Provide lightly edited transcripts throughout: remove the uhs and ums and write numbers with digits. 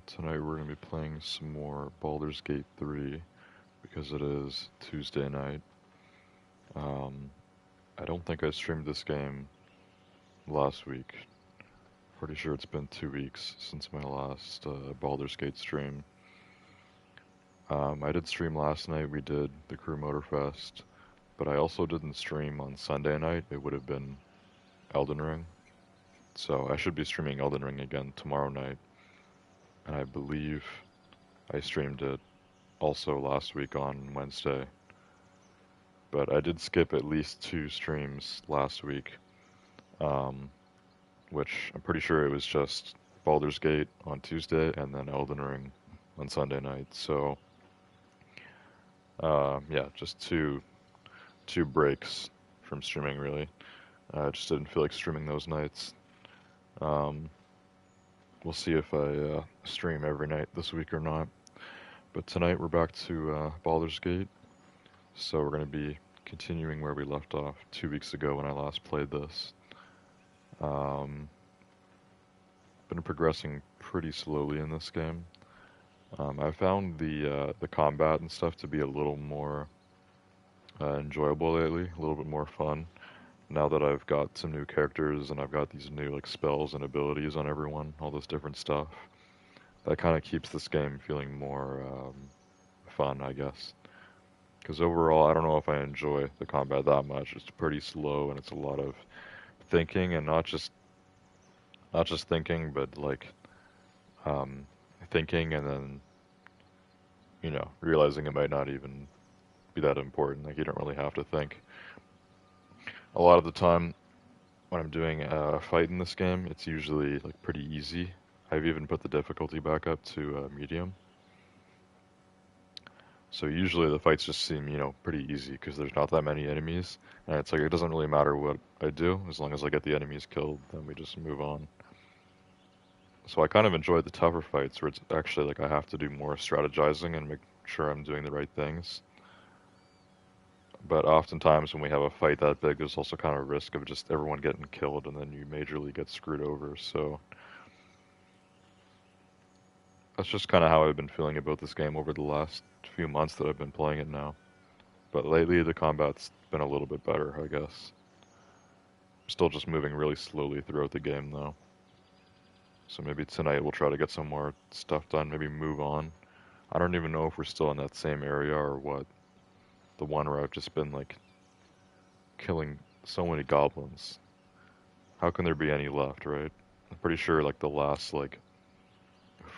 Tonight we're going to be playing some more Baldur's Gate 3 because it is Tuesday night. Um, I don't think I streamed this game last week. Pretty sure it's been 2 weeks since my last Baldur's Gate stream. I did stream last night, we did the Crew Motorfest, but I also didn't stream on Sunday night. It would have been Elden Ring. So I should be streaming Elden Ring again tomorrow night. And I believe I streamed it also last week on Wednesday. But I did skip at least 2 streams last week, um, which I'm pretty sure it was just Baldur's Gate on Tuesday and then Elden Ring on Sunday night. So yeah, just two breaks from streaming really. I just didn't feel like streaming those nights. Um, we'll see if I stream every night this week or not. But tonight we're back to Baldur's Gate. So we're going to be continuing where we left off 2 weeks ago when I last played this. Been progressing pretty slowly in this game. I found the combat and stuff to be a little more enjoyable lately, a little bit more fun. Now that I've got some new characters and I've got these new like spells and abilities on everyone, all this different stuff, that kind of keeps this game feeling more fun, I guess. Because overall, I don't know if I enjoy the combat that much. It's pretty slow and it's a lot of thinking and not just thinking, but like um, thinking and then realizing it might not even be that important. Like you don't really have to think. A lot of the time when I'm doing a fight in this game, it's usually like pretty easy. I've even put the difficulty back up to medium. So usually the fights just seem, pretty easy because there's not that many enemies. And it's like it doesn't really matter what I do, as long as I get the enemies killed, then we just move on. So I kind of enjoy the tougher fights where it's actually like I have to do more strategizing and make sure I'm doing the right things. But oftentimes when we have a fight that big, there's also kind of a risk of just everyone getting killed and then you majorly get screwed over. So that's just kind of how I've been feeling about this game over the last few months that I've been playing it now. But lately the combat's been a little bit better, I guess. I'm still just moving really slowly throughout the game though. So maybe tonight we'll try to get some more stuff done, maybe move on. I don't even know if we're still in that same area or what. The one where I've just been like killing so many goblins. How can there be any left, right? I'm pretty sure like the last like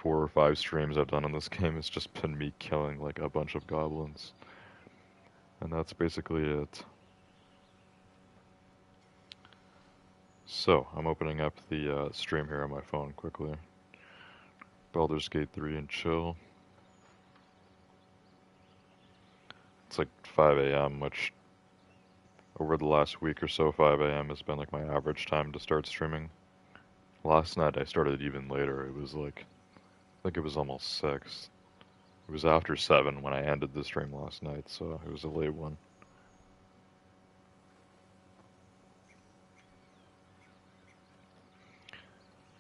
4 or 5 streams I've done on this game has just been me killing like a bunch of goblins. And that's basically it. So, I'm opening up the stream here on my phone quickly. Baldur's Gate 3 and chill. It's like 5 a.m., which over the last week or so, 5 a.m. has been like my average time to start streaming. Last night I started even later. It was like, I think it was almost 6. It was after 7 when I ended the stream last night, so it was a late one.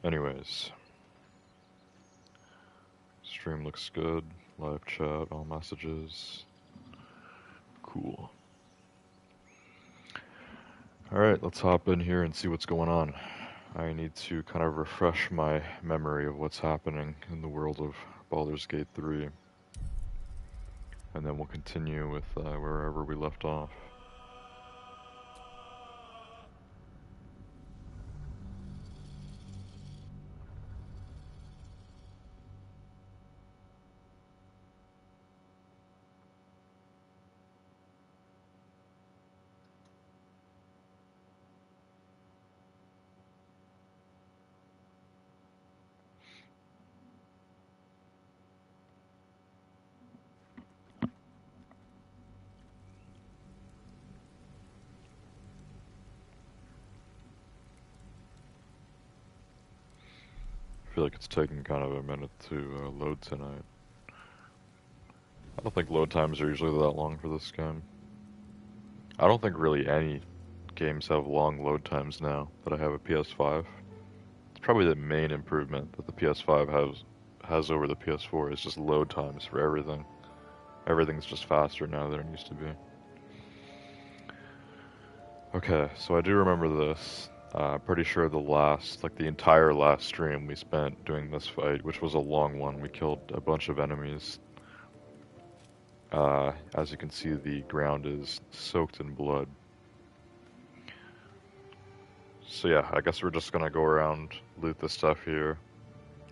Anyways, stream looks good. Live chat, all messages. Cool. Alright, let's hop in here and see what's going on. I need to kind of refresh my memory of what's happening in the world of Baldur's Gate 3. And then we'll continue with wherever we left off. I feel like it's taking kind of a minute to load tonight. I don't think load times are usually that long for this game. I don't think really any games have long load times now that I have a PS5. It's probably the main improvement that the PS5 has over the PS4 is just load times for everything. Everything's just faster now than it used to be. Okay, so I do remember this. Pretty sure the entire last stream we spent doing this fight, which was a long one. We killed a bunch of enemies. As you can see, the ground is soaked in blood. So yeah, I guess we're just gonna go around, loot the stuff here,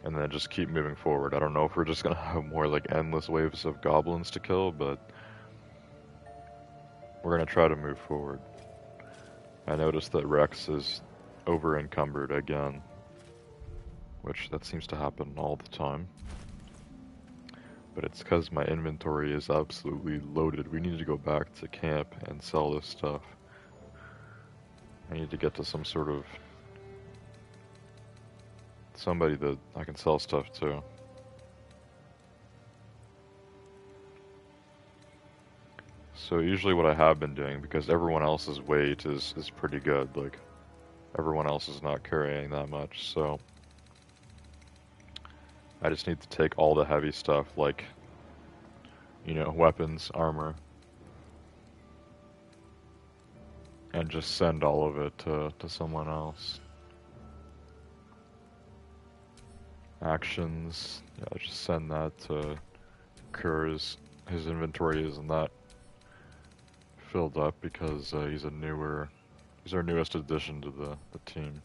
and then just keep moving forward. I don't know if we're just gonna have more like endless waves of goblins to kill, but we're gonna try to move forward. I noticed that Rex is over encumbered again, which that seems to happen all the time. But it's because my inventory is absolutely loaded. We need to go back to camp and sell this stuff. I need to get to some sort of somebody that I can sell stuff to. So usually what I have been doing, because everyone else's weight is pretty good, like everyone else is not carrying that much, so I just need to take all the heavy stuff, like, you know, weapons, armor, and just send all of it to someone else. Actions, yeah, just send that to Kerr's. His inventory isn't that filled up because he's our newest addition to the team.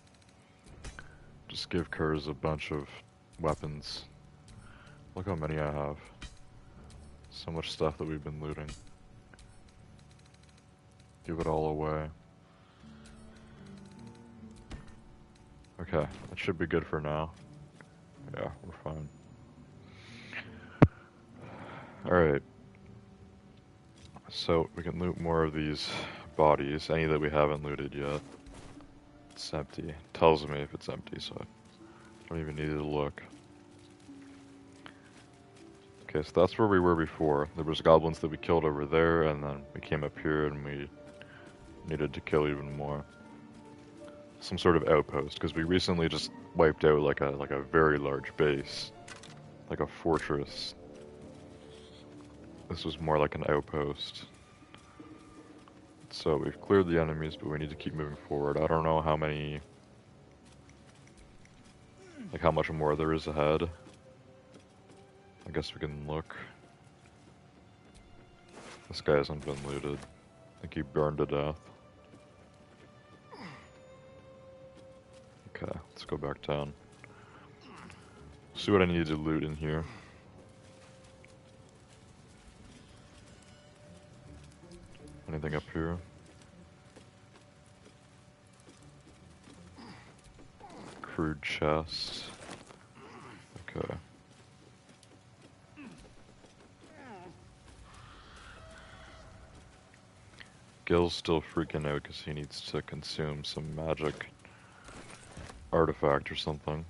Just give Kerr's a bunch of weapons. Look how many I have. So much stuff that we've been looting. Give it all away. Okay, that should be good for now. Yeah, we're fine. Alright. So, we can loot more of these bodies, any that we haven't looted yet. It's empty. It tells me if it's empty, so I don't even need to look. Okay, so that's where we were before. There was goblins that we killed over there, and then we came up here and we needed to kill even more. Some sort of outpost, because we recently just wiped out like a very large base. Like a fortress. This was more like an outpost. So we've cleared the enemies, but we need to keep moving forward. I don't know how many... like how much more there is ahead. I guess we can look. This guy hasn't been looted. I think he burned to death. Okay, let's go back down. See what I need to loot in here. Anything up here? Crude chest. Okay. Gil's still freaking out because he needs to consume some magic artifact or something.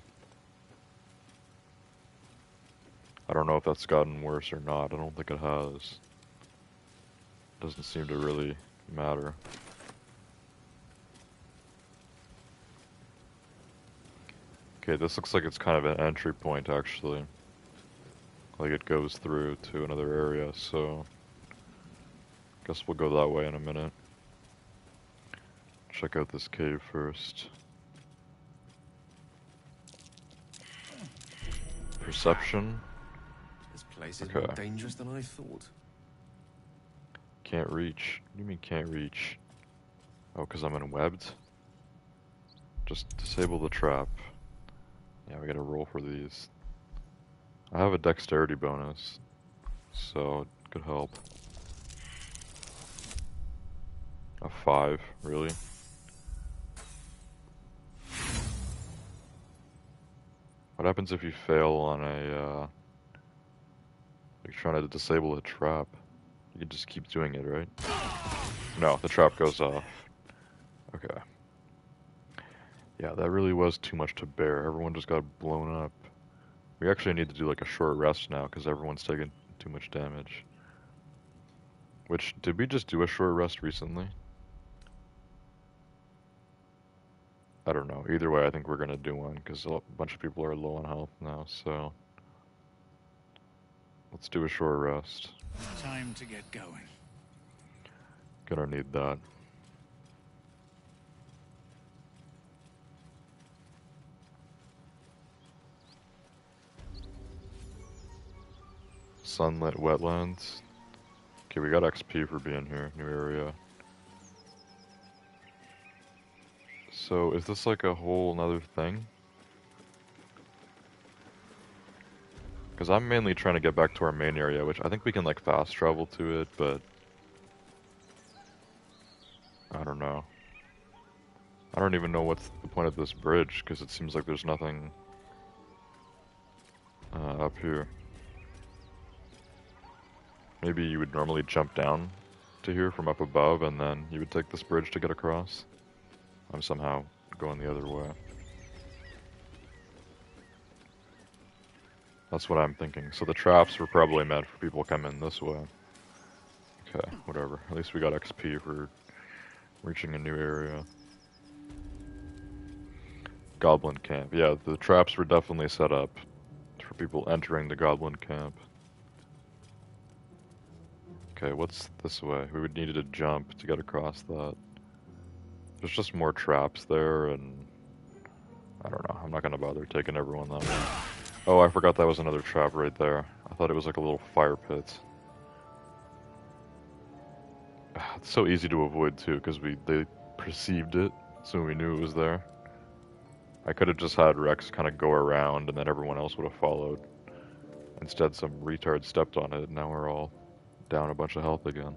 I don't know if that's gotten worse or not. I don't think it has. Doesn't seem to really matter. Okay, this looks like it's kind of an entry point actually. Like it goes through to another area, so guess we'll go that way in a minute. Check out this cave first. Perception. This place is more dangerous than I thought. Can't reach. What do you mean can't reach? Oh, because I'm unwebbed? Just disable the trap. Yeah, we gotta roll for these. I have a dexterity bonus, so it could help. A 5, really? What happens if you fail on a, like trying to disable a trap? You can just keep doing it, right? No, the trap goes off. Okay. Yeah, that really was too much to bear. Everyone just got blown up. We actually need to do like a short rest now because everyone's taking too much damage. Which, did we just do a short rest recently? I don't know. Either way, I think we're gonna do one because a bunch of people are low on health now, so... Let's do a short rest. Time to get going. Gonna need that. Sunlit wetlands. Okay, we got XP for being here. New area. So, is this like a whole nother thing? Because I'm mainly trying to get back to our main area, which I think we can like fast travel to it, but I don't know. I don't even know what's the point of this bridge, because it seems like there's nothing up here. Maybe you would normally jump down to here from up above, and then you would take this bridge to get across. I'm somehow going the other way. That's what I'm thinking. So the traps were probably meant for people coming this way. Okay, whatever. At least we got XP for reaching a new area. Goblin camp. Yeah, the traps were definitely set up for people entering the goblin camp. Okay, what's this way? We would need to jump to get across that. There's just more traps there, and I don't know. I'm not gonna bother taking everyone that way. Oh, I forgot that was another trap right there. I thought it was like a little fire pit. It's so easy to avoid too, because they perceived it, so we knew it was there. I could have just had Rex kind of go around, and then everyone else would have followed. Instead, some retard stepped on it, and now we're all down a bunch of health again.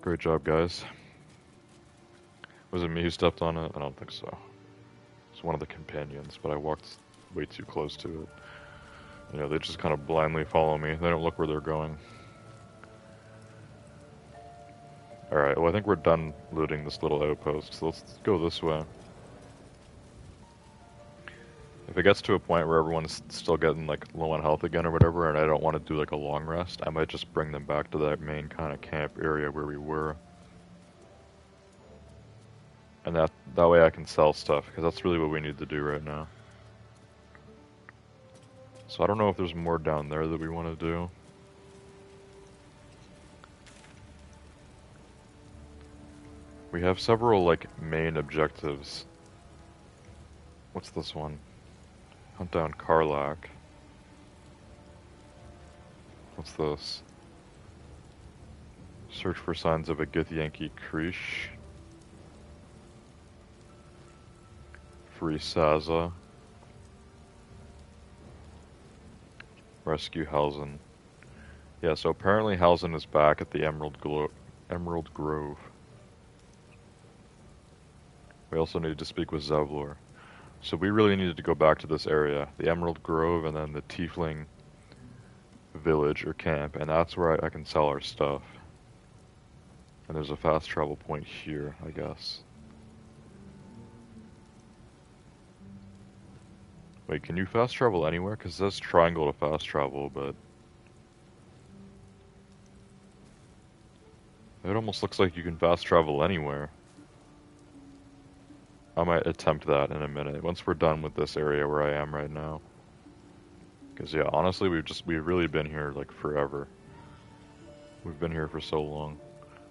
Great job, guys. Was it me who stepped on it? I don't think so. It's one of the companions, but I walked way too close to it. You know, they just kind of blindly follow me. They don't look where they're going. Alright, well I think we're done looting this little outpost, so let's go this way. If it gets to a point where everyone's still getting like low on health again or whatever, and I don't want to do like a long rest, I might just bring them back to that main kind of camp area where we were. And that way I can sell stuff, because that's really what we need to do right now. So I don't know if there's more down there that we want to do. We have several like main objectives. What's this one? Hunt down Karlach. What's this? Search for signs of a Githyanki Krish. Free Saza. Rescue Halsin. Yeah, so apparently Halsin is back at the Emerald Grove. We also needed to speak with Zevlor. So we really needed to go back to this area, the Emerald Grove and then the Tiefling village or camp, and that's where I can sell our stuff. And there's a fast travel point here, I guess. Wait, can you fast travel anywhere? Because it says triangle to fast travel, but it almost looks like you can fast travel anywhere. I might attempt that in a minute, once we're done with this area where I am right now. Because yeah, honestly, we've really been here like forever. We've been here for so long.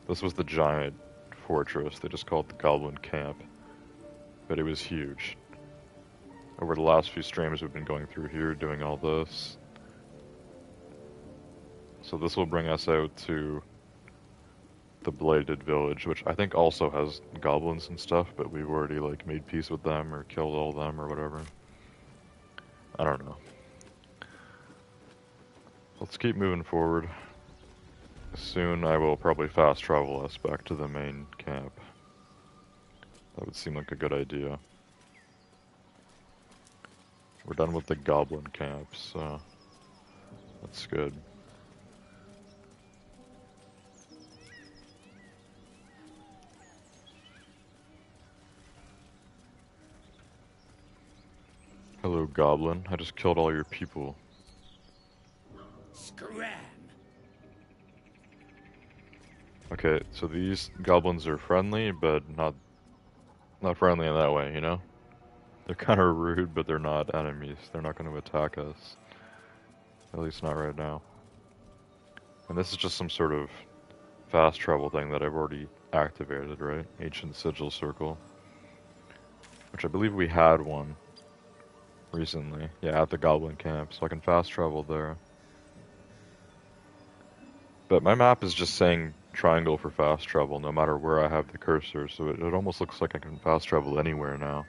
This was the giant fortress, they just call it the Goblin Camp. But it was huge. Over the last few streams we've been going through here, doing all this. So this will bring us out to the Bladed Village, which I think also has goblins and stuff, but we've already like made peace with them or killed all of them or whatever. I don't know. Let's keep moving forward. Soon I will probably fast travel us back to the main camp. That would seem like a good idea. We're done with the goblin camp, so that's good. Hello, goblin. I just killed all your people. Scram! Okay, so these goblins are friendly, but not friendly in that way, you know? They're kind of rude, but they're not enemies. They're not going to attack us. At least not right now. And this is just some sort of fast travel thing that I've already activated, right? Ancient Sigil Circle. Which I believe we had one recently. Yeah, at the Goblin Camp, so I can fast travel there. But my map is just saying triangle for fast travel no matter where I have the cursor, so it almost looks like I can fast travel anywhere now.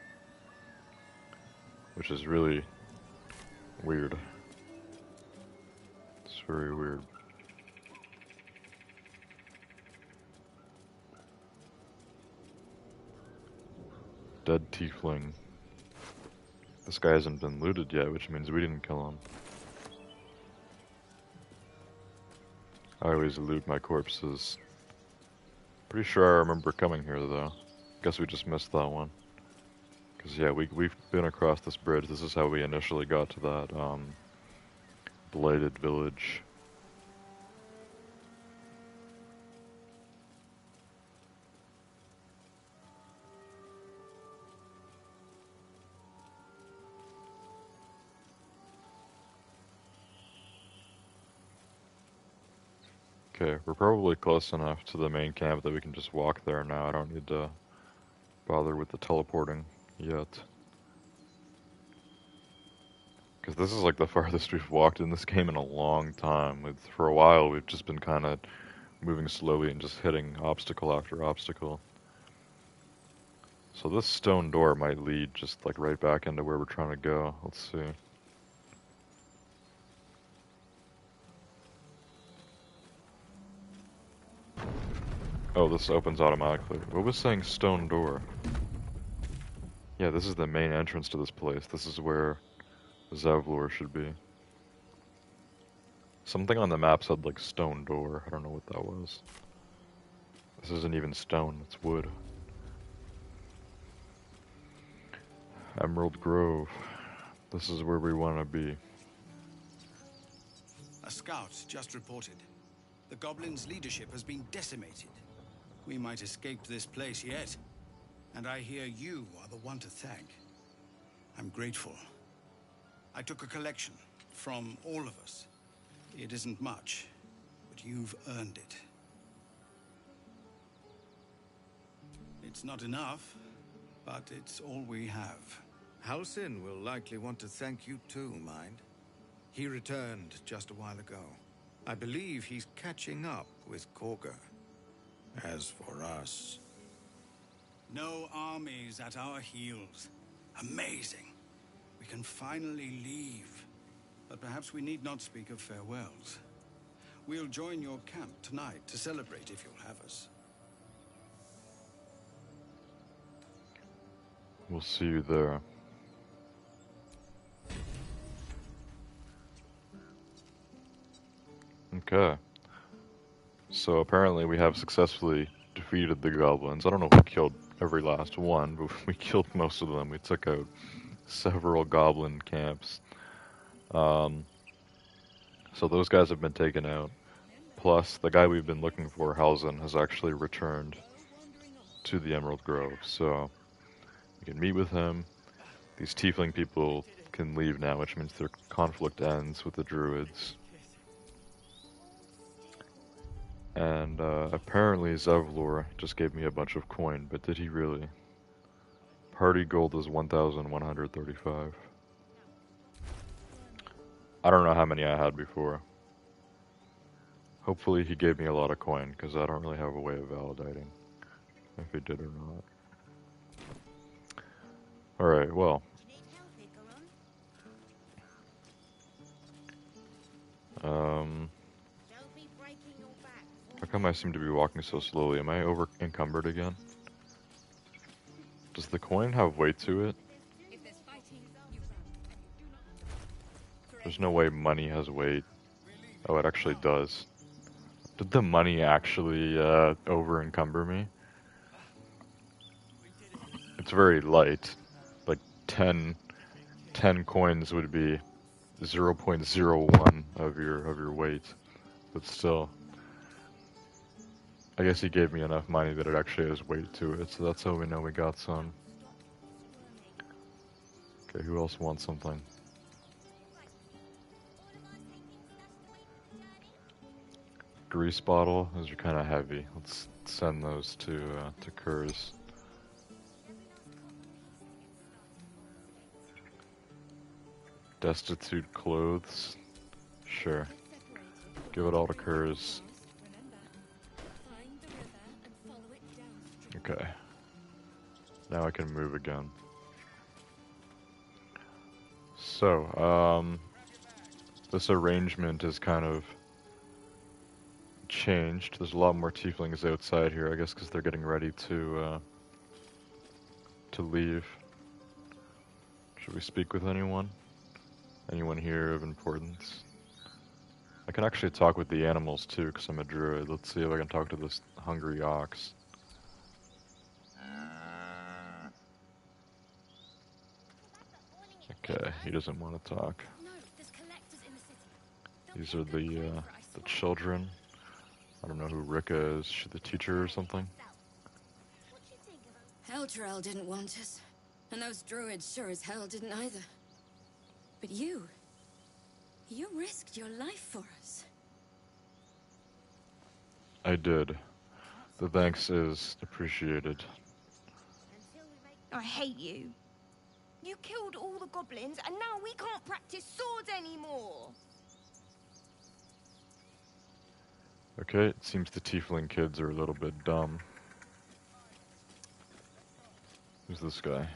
Which is really weird. It's very weird. Dead tiefling. This guy hasn't been looted yet, which means we didn't kill him. I always loot my corpses. Pretty sure I remember coming here though. Guess we just missed that one. Cause yeah, we've been across this bridge. This is how we initially got to that blighted village. Okay, we're probably close enough to the main camp that we can just walk there now. I don't need to bother with the teleporting yet. Because this is like the farthest we've walked in this game in a long time. For a while, we've just been kind of moving slowly and just hitting obstacle after obstacle. So this stone door might lead just like right back into where we're trying to go. Let's see. Oh, this opens automatically. What was saying stone door? Yeah, this is the main entrance to this place. This is where Zevlor should be. Something on the map said like stone door. I don't know what that was. This isn't even stone, it's wood. Emerald Grove. This is where we want to be. A scout just reported. The goblins' leadership has been decimated. We might escape this place yet. And I hear you are the one to thank. I'm grateful. I took a collection from all of us. It isn't much, but you've earned it. It's not enough, but it's all we have. Halsin will likely want to thank you too, mind. He returned just a while ago. I believe he's catching up with Korga. As for us... No armies at our heels. Amazing. We can finally leave. But perhaps we need not speak of farewells. We'll join your camp tonight to celebrate if you'll have us. We'll see you there. Okay. So apparently we have successfully defeated the goblins. I don't know if we killed every last one, but we killed most of them. We took out several goblin camps. So those guys have been taken out. Plus, the guy we've been looking for, Halsin, has actually returned to the Emerald Grove. So we can meet with him. These tiefling people can leave now, which means their conflict ends with the druids. And apparently Zevlor just gave me a bunch of coin, but did he really? Party gold is 1,135. I don't know how many I had before. Hopefully he gave me a lot of coin, because I don't really have a way of validating if he did or not. Alright, well. How come I seem to be walking so slowly? Am I over encumbered again? Does the coin have weight to it? There's no way money has weight. Oh, it actually does. Did the money actually over encumber me? It's very light. Like 10 coins would be 0.01 of your weight. But still. I guess he gave me enough money that it actually has weight to it, so that's how we know we got some. Okay, who else wants something? grease bottle. Those are kind of heavy. Let's send those to Kurz. Destitute clothes. Sure. Give it all to Kurz. Okay. Now I can move again. So, this arrangement is kind of changed. There's a lot more tieflings outside here, I guess, because they're getting ready to leave. Should we speak with anyone? Anyone here of importance? I can actually talk with the animals too, because I'm a druid. Let's see if I can talk to this hungry ox. Okay, he doesn't want to talk. These are the children. I don't know who Rika is. Is she the teacher or something? Elturel didn't want us, and those druids sure as hell didn't either. But you risked your life for us. I did. The thanks is appreciated. I hate you. You killed all the goblins, and now we can't practice swords anymore. Okay, it seems the tiefling kids are a little bit dumb. Who's this guy?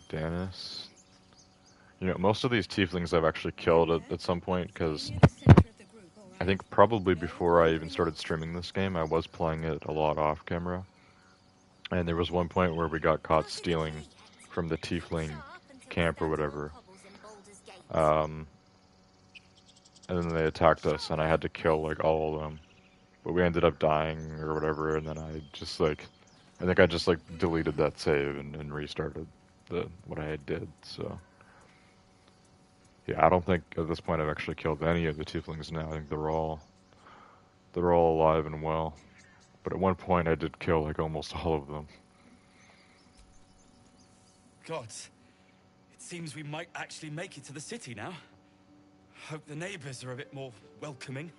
Danis? You know, most of these tieflings I've actually killed at some point, because I think probably before I even started streaming this game, I was playing it a lot off camera. And there was one point where we got caught stealing from the tiefling camp or whatever. And then they attacked us, and I had to kill, like, all of them. But we ended up dying or whatever, and then I just, like, I think I just, like, deleted that save and restarted what I did, so. Yeah, I don't think at this point I've actually killed any of the tieflings now. I think they're all alive and well. But at one point I did kill, like, almost all of them. Gods, it seems we might actually make it to the city now. Hope the neighbors are a bit more welcoming.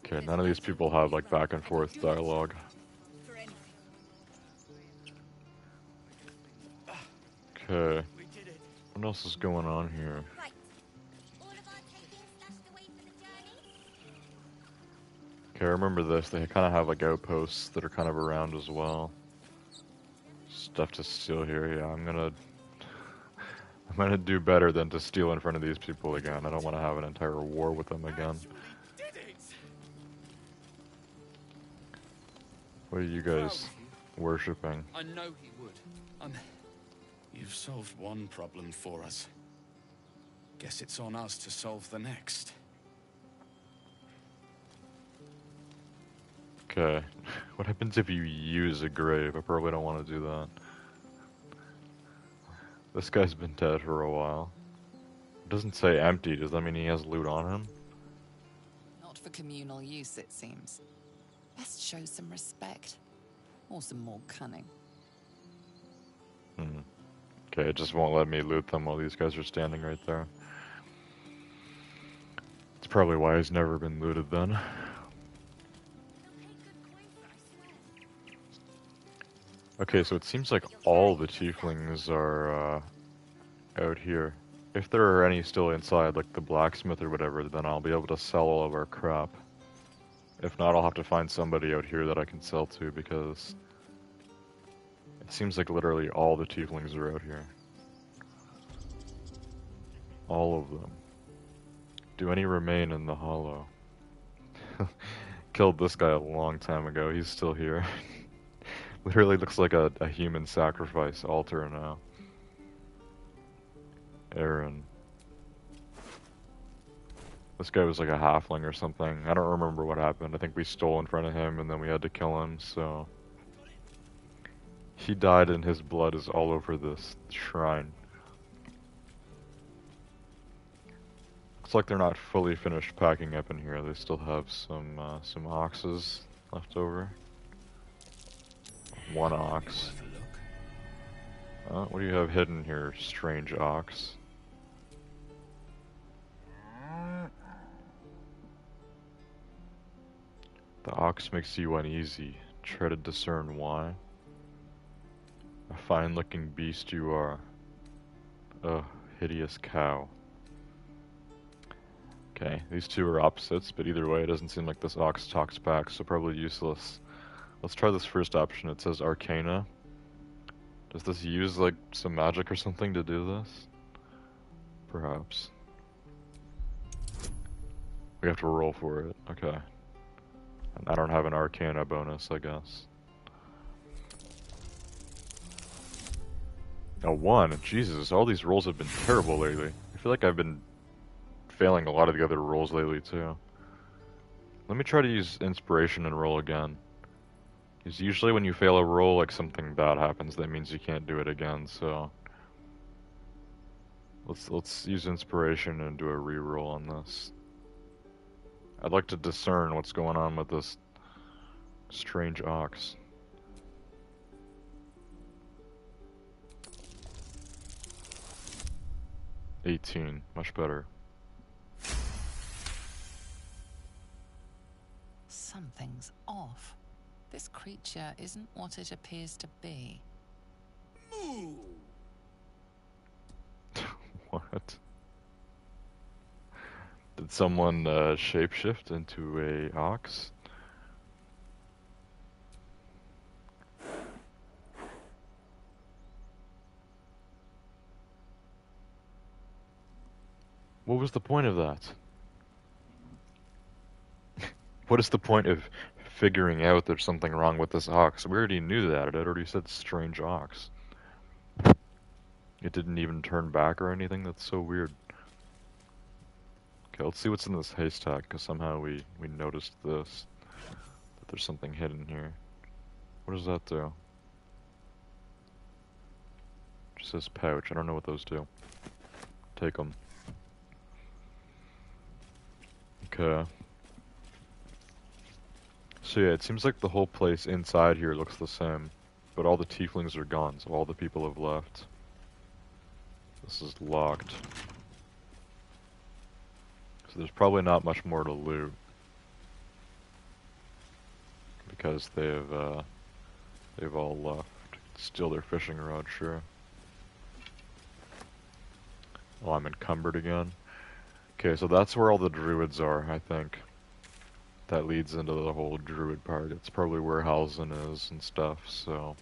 Okay, none of these people have, like, back and forth dialogue. Okay. What else is going on here? Okay, I remember this. They kind of have, like, outposts that are kind of around as well. Stuff to steal here. Yeah, I'm gonna do better than to steal in front of these people again. I don't want to have an entire war with them again. What are you guys worshipping? I know he would. You've solved one problem for us. Guess it's on us to solve the next. Okay. What happens if you use a grave? I probably don't want to do that. This guy's been dead for a while. It doesn't say empty. Does that mean he has loot on him? Not for communal use, it seems. Best show some respect. Or some more cunning. Okay, it just won't let me loot them while these guys are standing right there. It's probably why he's never been looted then. Okay, so it seems like all the tieflings are out here. If there are any still inside, like the blacksmith or whatever, then I'll be able to sell all of our crap. If not, I'll have to find somebody out here that I can sell to, because it seems like literally all the tieflings are out here. All of them. Do any remain in the hollow? Killed this guy a long time ago. He's still here. Literally looks like a human sacrifice altar now. Aaron. This guy was like a halfling or something. I don't remember what happened. I think we stole in front of him and then we had to kill him, so... He died and his blood is all over this shrine. Looks like they're not fully finished packing up in here. They still have some oxes left over. One ox. What do you have hidden here, strange ox? The ox makes you uneasy. Try to discern why. A fine-looking beast you are. A hideous cow. Okay, these two are opposites, but either way, it doesn't seem like this ox talks back, so probably useless. Let's try this first option. It says Arcana. Does this use, like, some magic or something to do this? Perhaps. We have to roll for it. Okay. And I don't have an Arcana bonus, I guess. A 1. Jesus, all these rolls have been terrible lately. I feel like I've been failing a lot of the other rolls lately, too. Let me try to use Inspiration and roll again. Because usually when you fail a roll, like, something bad happens. That means you can't do it again, so... Let's use Inspiration and do a re-roll on this. I'd like to discern what's going on with this strange ox. $18, much better. Something's off. This creature isn't what it appears to be. Moo! What? Did someone shapeshift into a ox? What was the point of that? What is the point of figuring out there's something wrong with this ox? We already knew that. It had already said strange ox. It didn't even turn back or anything? That's so weird. Okay, let's see what's in this haystack, because somehow we noticed this. That there's something hidden here. What does that do? It just says pouch. I don't know what those do. Take them. Okay. So yeah, it seems like the whole place inside here looks the same. But all the tieflings are gone, so all the people have left. This is locked. So there's probably not much more to loot. Because they've all left. Steal their fishing rod, sure. Oh, I'm encumbered again. Okay, so that's where all the druids are, I think. That leads into the whole druid part. It's probably where Halsin is and stuff, so...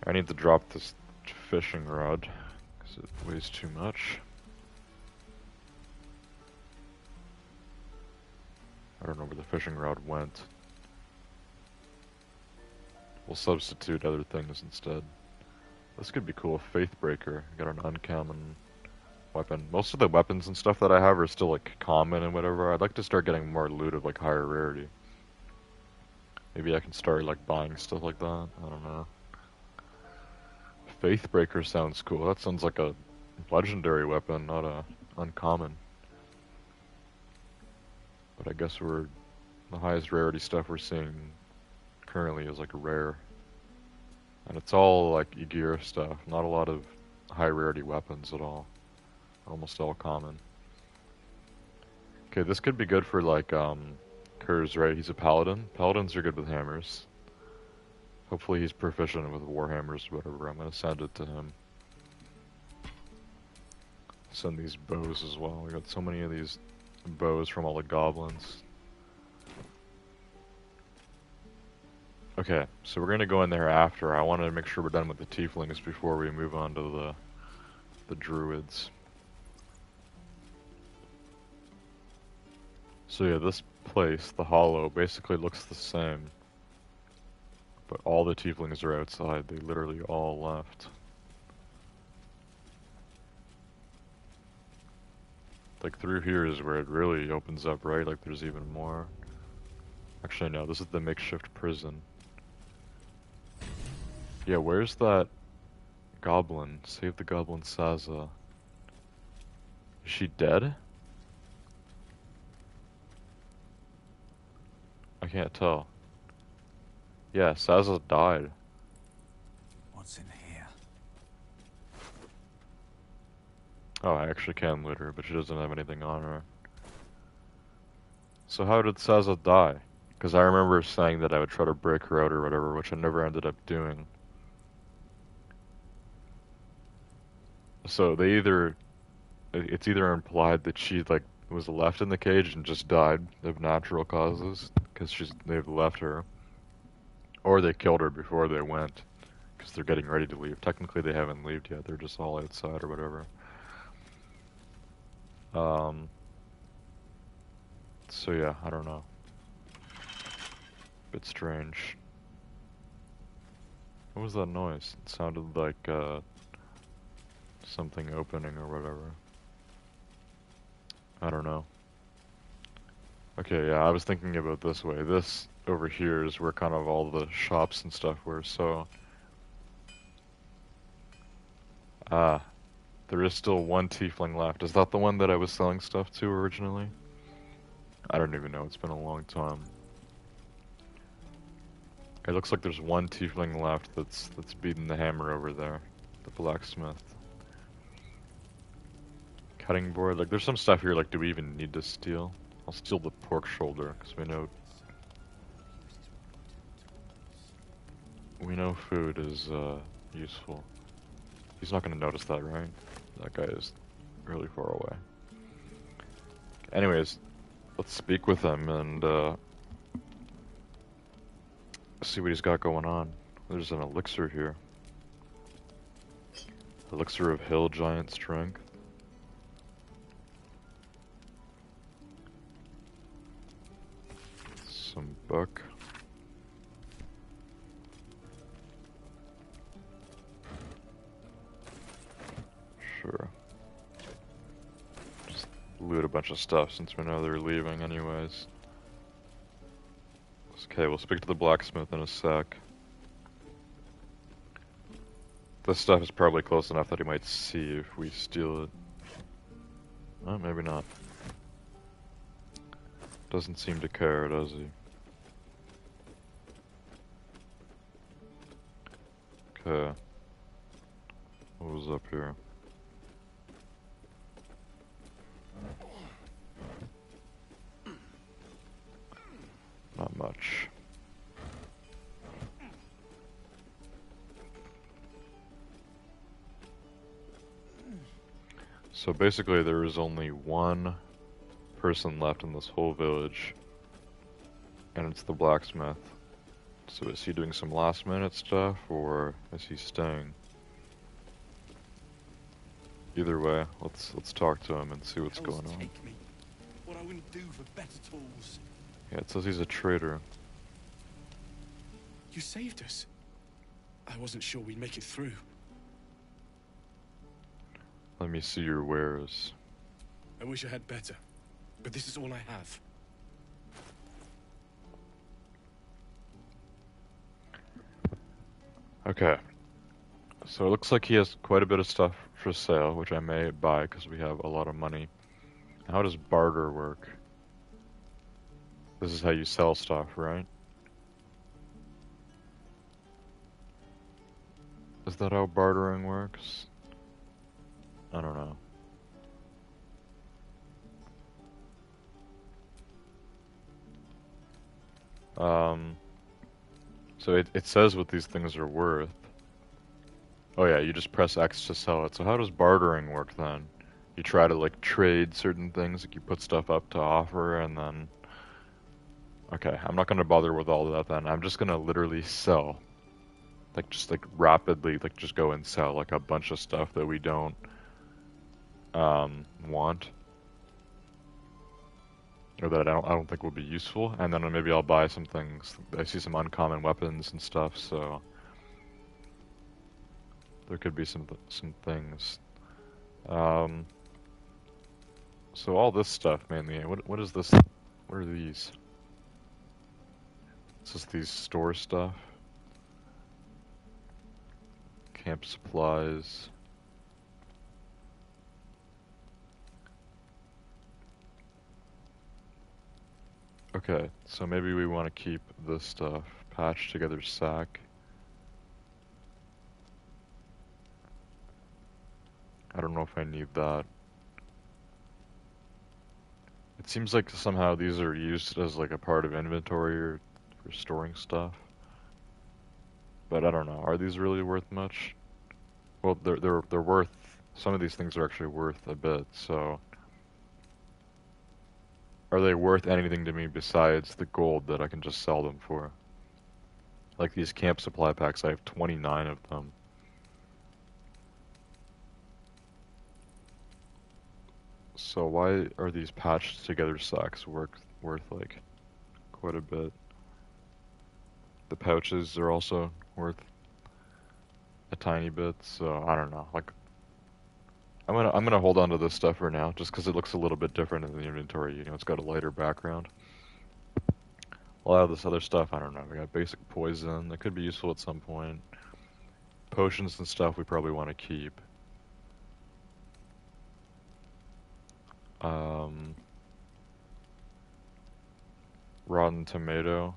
I need to drop this fishing rod, because it weighs too much. I don't know where the fishing rod went. We'll substitute other things instead. This could be cool. Faithbreaker. Got an uncommon weapon. Most of the weapons and stuff that I have are still like common and whatever. I'd like to start getting more loot of like higher rarity. Maybe I can start like buying stuff like that. I don't know. Faithbreaker sounds cool. That sounds like a legendary weapon, not a uncommon. But I guess the highest rarity stuff we're seeing currently is like rare. And it's all like Aegir stuff, not a lot of high rarity weapons at all. Almost all common. Okay, this could be good for like Kurz, right? He's a paladin. Paladins are good with hammers. Hopefully he's proficient with warhammers or whatever. I'm gonna send it to him. Send these bows as well. We got so many of these bows from all the goblins. Okay, so we're gonna go in there after. I want to make sure we're done with the tieflings before we move on to the druids. So yeah, this place, the Hollow, basically looks the same. But all the tieflings are outside. They literally all left. Like through here is where it really opens up, right? Like there's even more. Actually no, this is the makeshift prison. Yeah, where's that goblin? Save the goblin Saza. Is she dead? I can't tell. Yeah, Saza died. What's in here? Oh, I actually can loot her, but she doesn't have anything on her. So how did Saza die? Because I remember saying that I would try to break her out or whatever, which I never ended up doing. So it's either implied that she like was left in the cage and just died of natural causes because they've left her, or they killed her before they went because they're getting ready to leave. Technically, they haven't left yet; they're just all outside or whatever. So yeah, I don't know. Bit strange. What was that noise? It sounded like something opening or whatever. I don't know. Okay, yeah, I was thinking about this way. This over here is where kind of all the shops and stuff were, so... Ah, there is still one tiefling left. Is that the one that I was selling stuff to originally? I don't even know, it's been a long time. It looks like there's one tiefling left that's beating the hammer over there. The blacksmith. Cutting board, like there's some stuff here, like do we even need to steal? I'll steal the pork shoulder, because we know food is useful. He's not going to notice that, right? That guy is really far away. Anyways, let's speak with him and see what he's got going on. There's an elixir here. Elixir of Hill Giant Strength. Some buck. Sure. Just loot a bunch of stuff since we know they're leaving anyways. Okay, we'll speak to the blacksmith in a sec. This stuff is probably close enough that he might see if we steal it. Oh, maybe not. Doesn't seem to care, does he? Okay. What was up here? Not much. So basically there is only one person left in this whole village, and it's the blacksmith. So is he doing some last minute stuff, or is he staying? Either way, let's talk to him and see what's going on. Take me. What I wouldn't do for better tools. Yeah, it says he's a traitor. You saved us. I wasn't sure we'd make it through. Let me see your wares. I wish I had better, but this is all I have. Okay. So it looks like he has quite a bit of stuff for sale, which I may buy because we have a lot of money. How does barter work? This is how you sell stuff, right? Is that how bartering works? I don't know. So it says what these things are worth. Oh yeah, you just press X to sell it. So how does bartering work then? You try to like trade certain things, like you put stuff up to offer and then... Okay, I'm not gonna bother with all of that then. I'm just gonna literally sell. Like just like rapidly, like just go and sell like a bunch of stuff that we don't want. Or that I don't think will be useful, and then maybe I'll buy some things. I see some uncommon weapons and stuff, so there could be some things. So all this stuff mainly. What is this? What are these? It's just these store stuff. Camp supplies. Okay, so maybe we want to keep this stuff. Patched together sack. I don't know if I need that. It seems like somehow these are used as like a part of inventory or for storing stuff. But I don't know. Are these really worth much? Well, they're worth. Some of these things are actually worth a bit. So, are they worth anything to me besides the gold that I can just sell them for? Like these camp supply packs, I have 29 of them. So why are these patched together sacks worth like quite a bit? The pouches are also worth a tiny bit, so I don't know. Like I'm gonna hold on to this stuff for now, just because it looks a little bit different in the inventory. You know, it's got a lighter background. A lot of this other stuff, I don't know. We got basic poison that could be useful at some point. Potions and stuff we probably want to keep. Rotten tomato.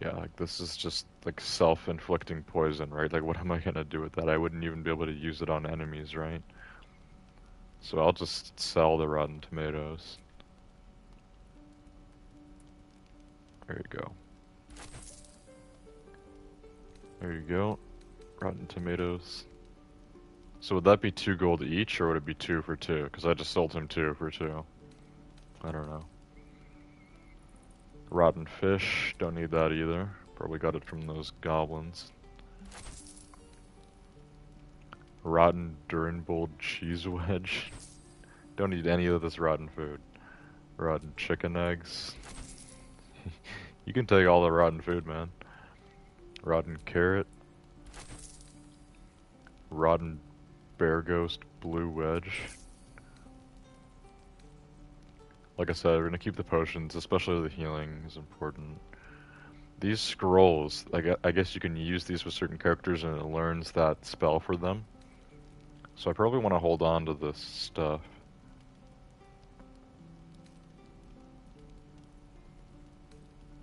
Yeah, like this is just like self-inflicting poison, right? Like what am I gonna do with that? I wouldn't even be able to use it on enemies, right? So I'll just sell the rotten tomatoes. There you go. There you go. Rotten tomatoes. So would that be 2 gold each, or would it be 2 for 2? Because I just sold him 2 for 2. I don't know. Rotten fish, don't need that either. Probably got it from those goblins. Rotten Durenbold cheese wedge. Don't need any of this rotten food. Rotten chicken eggs. You can take all the rotten food, man. Rotten carrot. Rotten bear ghost blue wedge. Like I said, we're gonna keep the potions, especially the healing is important. These scrolls, I guess you can use these with certain characters and it learns that spell for them. So I probably want to hold on to this stuff.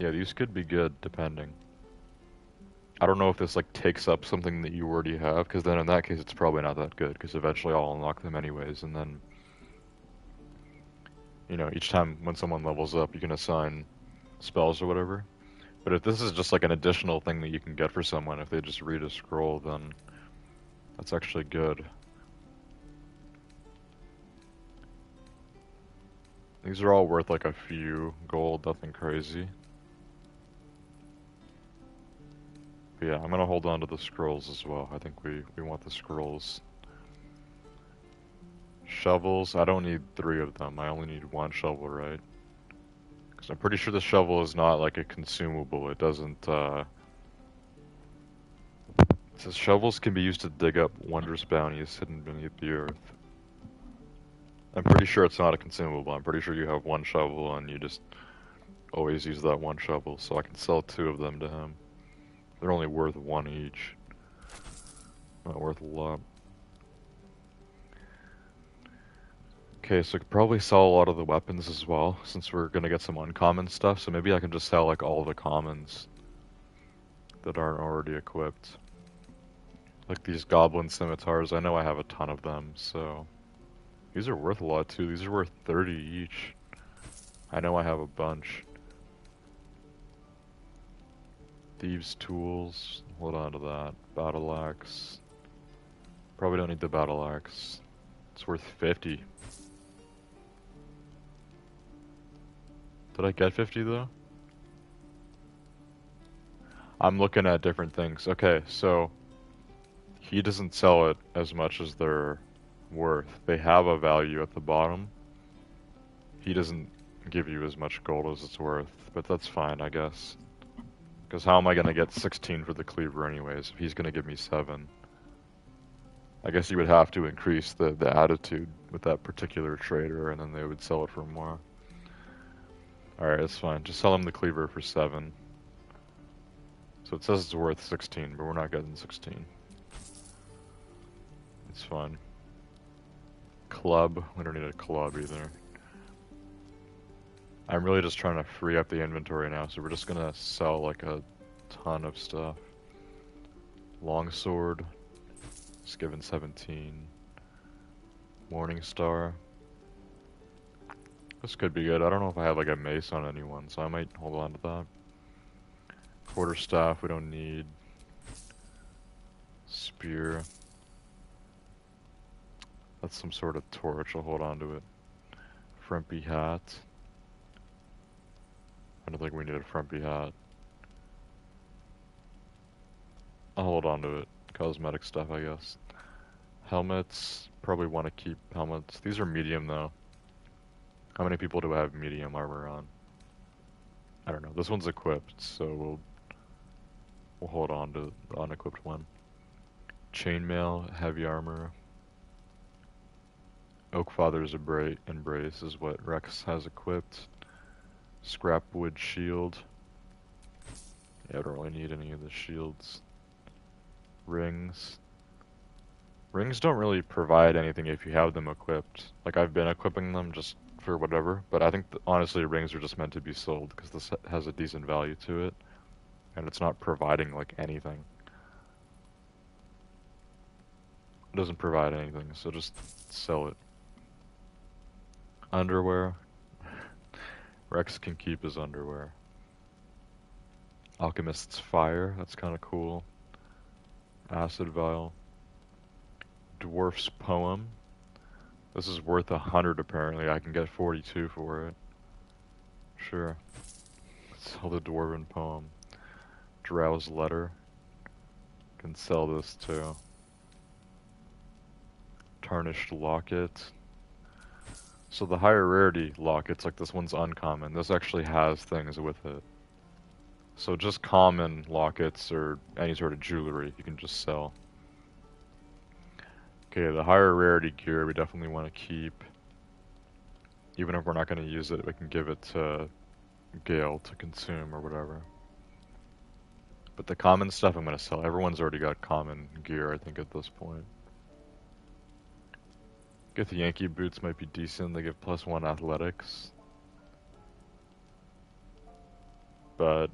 Yeah, these could be good, depending. I don't know if this like takes up something that you already have, because then in that case it's probably not that good, because eventually I'll unlock them anyways, and then, you know, each time when someone levels up you can assign spells or whatever. But if this is just like an additional thing that you can get for someone if they just read a scroll, then that's actually good. These are all worth like a few gold, nothing crazy. But yeah, I'm gonna hold on to the scrolls as well. I think we want the scrolls. Shovels, I don't need 3 of them. I only need 1 shovel, right? Because I'm pretty sure the shovel is not like a consumable. It doesn't, it says shovels can be used to dig up wondrous bounties hidden beneath the earth. I'm pretty sure it's not a consumable. I'm pretty sure you have 1 shovel and you just always use that 1 shovel. So I can sell 2 of them to him. They're only worth 1 each. Not worth a lot. Okay, so I could probably sell a lot of the weapons as well, since we're gonna get some uncommon stuff, so maybe I can just sell like all the commons that aren't already equipped. Like these goblin scimitars, I know I have a ton of them, so... These are worth a lot too, these are worth 30 each. I know I have a bunch. Thieves' tools, hold on to that. Battle axe. Probably don't need the battle axe. It's worth 50. Did I get 50 though? I'm looking at different things. Okay, so he doesn't sell it as much as they're worth. They have a value at the bottom. He doesn't give you as much gold as it's worth, but that's fine, I guess. Because how am I going to get 16 for the cleaver anyways if he's going to give me 7? I guess you would have to increase the attitude with that particular trader and then they would sell it for more. Alright, that's fine. Just sell him the cleaver for 7. So it says it's worth 16, but we're not getting 16. It's fine. Club. We don't need a club either. I'm really just trying to free up the inventory now, so we're just gonna sell like a ton of stuff. Longsword. It's given 17. Morning Star. This could be good. I don't know if I have like a mace on anyone, so I might hold on to that. Quarterstaff we don't need. Spear. That's some sort of torch. I'll hold on to it. Frumpy hat. I don't think we need a frumpy hat. I'll hold on to it. Cosmetic stuff, I guess. Helmets. Probably want to keep helmets. These are medium though. How many people do I have medium armor on? I don't know. This one's equipped, so we'll hold on to the unequipped one. Chainmail, heavy armor. Oakfather's Embrace is what Rex has equipped. Scrapwood shield. Yeah, I don't really need any of the shields. Rings. Rings don't really provide anything if you have them equipped. Like, I've been equipping them just for whatever, but I think honestly rings are just meant to be sold because this has a decent value to it. And it's not providing, like, anything. It doesn't provide anything, so just sell it. Underwear. Rex can keep his underwear. Alchemist's Fire, that's kind of cool. Acid Vial. Dwarf's Poem. This is worth 100 apparently. I can get 42 for it. Sure. Sell the Dwarven Poem. Drow's Letter. Can sell this too. Tarnished Locket. So the higher rarity lockets, like this one's uncommon. This actually has things with it. So just common lockets or any sort of jewelry you can just sell. Okay, the higher rarity gear we definitely want to keep. Even if we're not going to use it, we can give it to Gale to consume or whatever. But the common stuff I'm going to sell. Everyone's already got common gear, I think, at this point. Get the Yankee boots might be decent. They give +1 athletics. But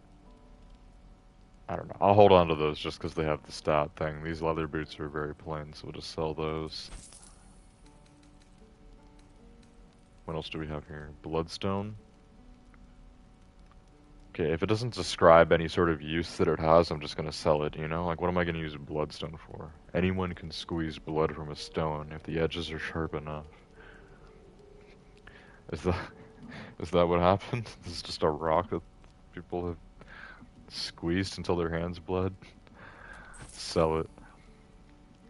I don't know. I'll hold on to those just because they have the stat thing. These leather boots are very plain, so we'll just sell those. What else do we have here? Bloodstone. Okay, if it doesn't describe any sort of use that it has, I'm just gonna sell it, you know? Like, what am I gonna use bloodstone for? Anyone can squeeze blood from a stone if the edges are sharp enough. Is that what happened? This is just a rock that people have squeezed until their hands bled? Sell it.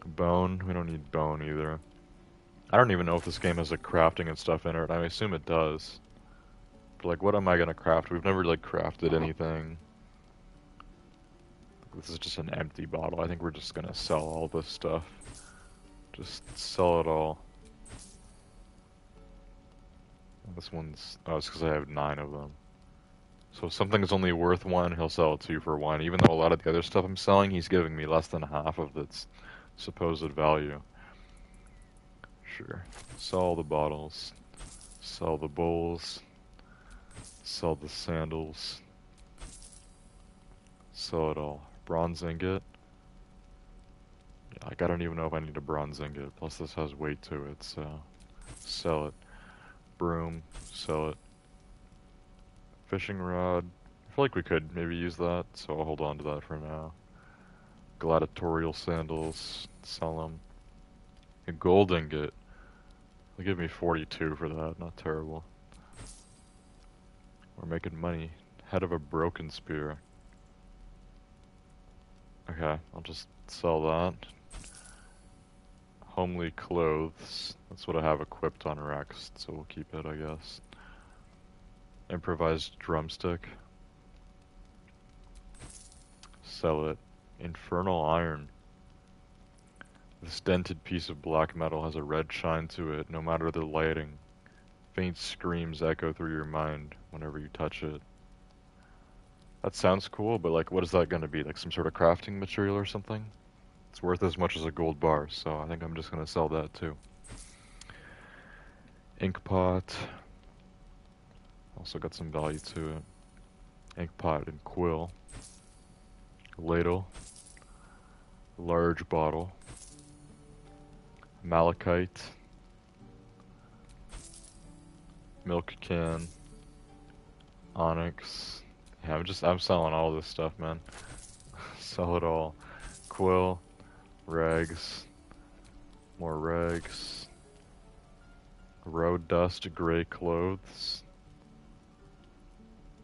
Bone, we don't need bone either. I don't even know if this game has like crafting and stuff in it. I assume it does. But like, what am I gonna craft? We've never like crafted anything. This is just an empty bottle. I think we're just gonna sell all this stuff. Just sell it all. This one's, oh, it's because I have 9 of them. So if something's only worth 1, he'll sell it to you for 1. Even though a lot of the other stuff I'm selling, he's giving me less than half of its supposed value. Sure. Sell the bottles. Sell the bowls. Sell the sandals. Sell it all. Bronze ingot. Yeah, like I don't even know if I need a bronze ingot. Plus this has weight to it, so sell it. Broom. Sell it. Fishing rod. I feel like we could maybe use that, so I'll hold on to that for now. Gladiatorial sandals. Sell them. A gold ingot. They'll give me 42 for that. Not terrible. We're making money. Head of a broken spear. Okay, I'll just sell that. Homely clothes. That's what I have equipped on Rex, so we'll keep it, I guess. Improvised drumstick. Sell it. Infernal iron. This dented piece of black metal has a red shine to it, no matter the lighting. Faint screams echo through your mind whenever you touch it. That sounds cool, but like, what is that gonna be? Like some sort of crafting material or something? It's worth as much as a gold bar, so I think I'm just gonna sell that too. Ink pot. Also got some value to it. Ink pot and quill. Ladle. Large bottle. Malachite. milk can, onyx. Yeah, I'm selling all this stuff, man. Sell it all. Quill, rags, more rags. Road dust, gray clothes.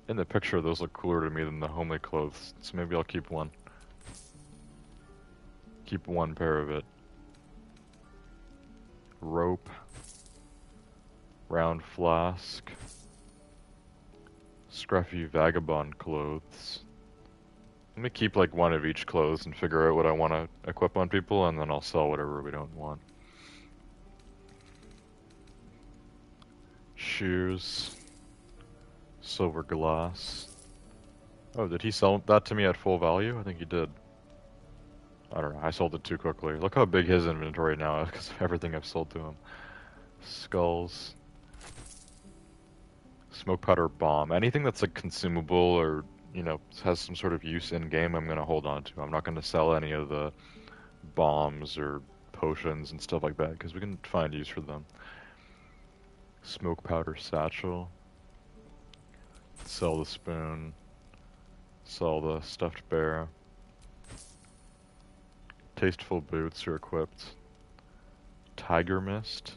In the picture, those look cooler to me than the homely clothes, so maybe I'll keep one. Keep one pair of it. Rope. Round flask. Scruffy vagabond clothes. Let me keep like one of each clothes and figure out what I want to equip on people, and then I'll sell whatever we don't want. Shoes. Silver glass. Oh, did he sell that to me at full value? I think he did. I don't know, I sold it too quickly. Look how big his inventory now is because of everything I've sold to him. Skulls. Smoke powder bomb. Anything that's like consumable or, you know, has some sort of use in game, I'm going to hold on to. I'm not going to sell any of the bombs or potions and stuff like that because we can find use for them. Smoke powder satchel. Sell the spoon. Sell the stuffed bear. Tasteful boots are equipped. Tiger mist.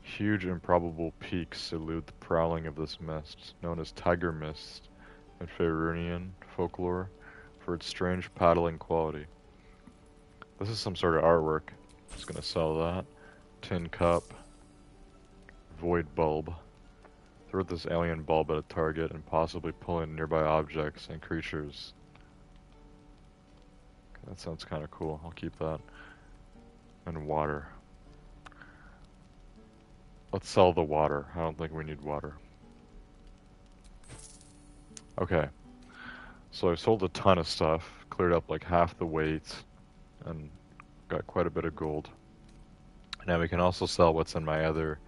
Huge improbable peaks elude the prowling of this mist, known as tiger mist in Faerunian folklore for its strange paddling quality. This is some sort of artwork. Just gonna sell that. Tin cup. Void bulb. Throw this alien bulb at a target and possibly pull in nearby objects and creatures. Okay, that sounds kind of cool. I'll keep that. And water. Let's sell the water. I don't think we need water. Okay. So I've sold a ton of stuff, cleared up like half the weight, and got quite a bit of gold. Now we can also sell what's in my other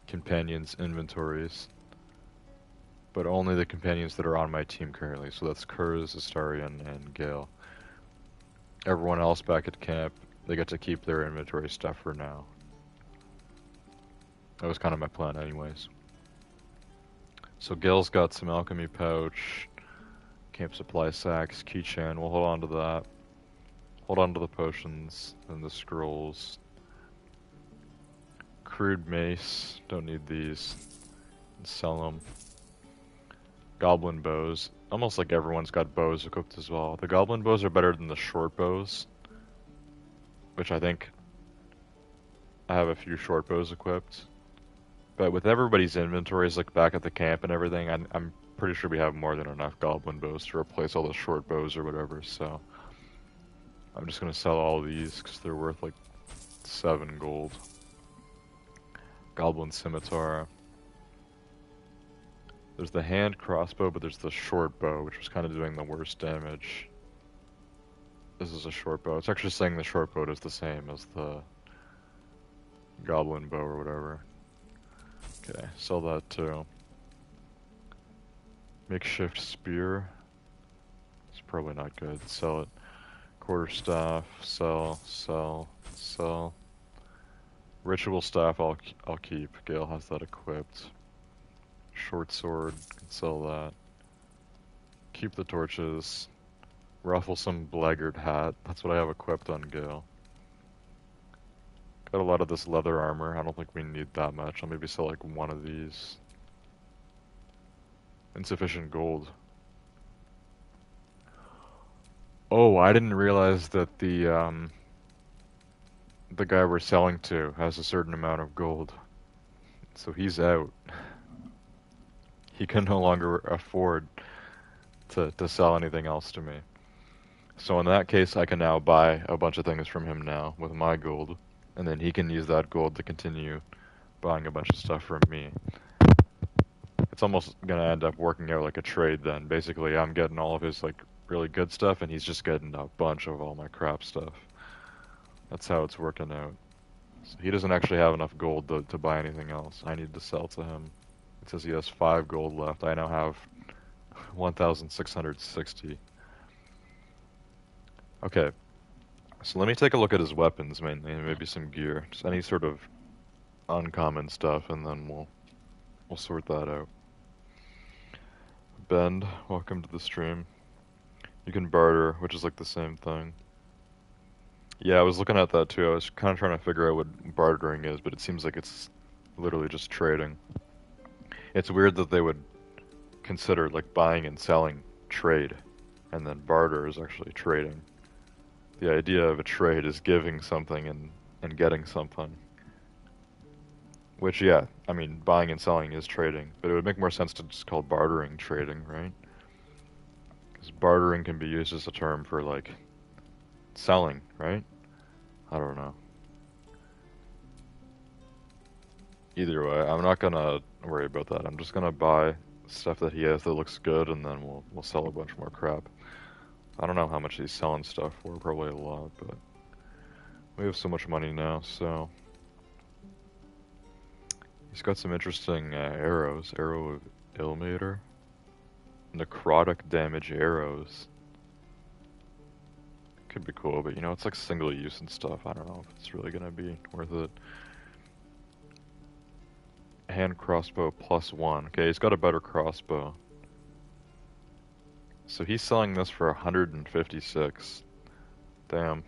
companions' inventories, but only the companions that are on my team currently. So that's Kurz, Astarion, and Gale. Everyone else back at camp, they get to keep their inventory stuff for now. That was kind of my plan anyways. So Gale's got some alchemy pouch, camp supply sacks, keychain. We'll hold on to that. Hold on to the potions and the scrolls. Crude mace. Don't need these. Sell them. Goblin bows. Almost like everyone's got bows equipped as well. The goblin bows are better than the short bows, which I think I have a few short bows equipped. But with everybody's inventories like back at the camp and everything, I'm pretty sure we have more than enough goblin bows to replace all the short bows or whatever, so I'm just gonna sell all these because they're worth like 7 gold. Goblin scimitar. There's the hand crossbow, but there's the short bow, which was kind of doing the worst damage. This is a short bow. It's actually saying the short bow is the same as the goblin bow or whatever. Okay, sell that too. Makeshift spear. It's probably not good. Sell it. Quarterstaff. Sell. Sell. Sell. Ritual staff. I'll keep. Gale has that equipped. Short sword. Can sell that. Keep the torches. Rufflesome blackguard hat. That's what I have equipped on Gale. Got a lot of this leather armor. I don't think we need that much. I'll maybe sell like one of these. Insufficient gold. Oh, I didn't realize that the guy we're selling to has a certain amount of gold. So he's out. He can no longer afford to sell anything else to me. So in that case, I can now buy a bunch of things from him now with my gold. And then he can use that gold to continue buying a bunch of stuff from me. It's almost gonna end up working out like a trade then. Basically, I'm getting all of his like really good stuff and he's just getting a bunch of all my crap stuff. That's how it's working out. So he doesn't actually have enough gold to buy anything else. I need to sell to him. It says he has 5 gold left. I now have 1,660. Okay. So let me take a look at his weapons mainly, and maybe some gear. Just any sort of uncommon stuff, and then we'll we'll sort that out. Bend, welcome to the stream. You can barter, which is like the same thing. Yeah, I was looking at that too. I was kind of trying to figure out what bartering is, but it seems like it's literally just trading. It's weird that they would consider like buying and selling trade, and then barter is actually trading. The idea of a trade is giving something and getting something. Which, yeah, I mean, buying and selling is trading, but it would make more sense to just call bartering trading, right? Because bartering can be used as a term for, like, selling, right? I don't know. Either way, I'm not gonna worry about that. I'm just gonna buy stuff that he has that looks good, and then we'll sell a bunch more crap. I don't know how much he's selling stuff for, probably a lot, but we have so much money now, so... He's got some interesting arrows. Arrow of Ilmater. Necrotic damage arrows. Could be cool, but you know, it's like single use and stuff. I don't know if it's really gonna be worth it. Hand crossbow +1. Okay, he's got a better crossbow. So he's selling this for 156. Damn.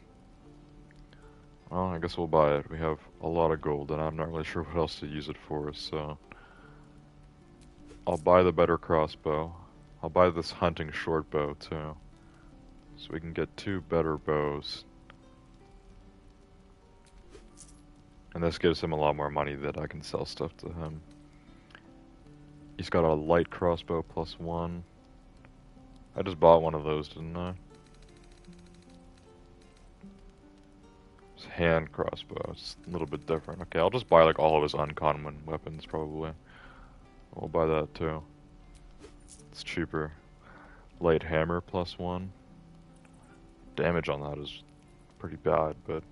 Well, I guess we'll buy it. We have a lot of gold, and I'm not really sure what else to use it for, so... I'll buy the better crossbow. I'll buy this hunting short bow, too. So we can get 2 better bows. And this gives him a lot more money that I can sell stuff to him. He's got a light crossbow +1. I just bought one of those, didn't I? It's hand crossbow. It's a little bit different. Okay, I'll just buy like all of his uncommon weapons, probably. We'll buy that too. It's cheaper. Light hammer +1. Damage on that is pretty bad, but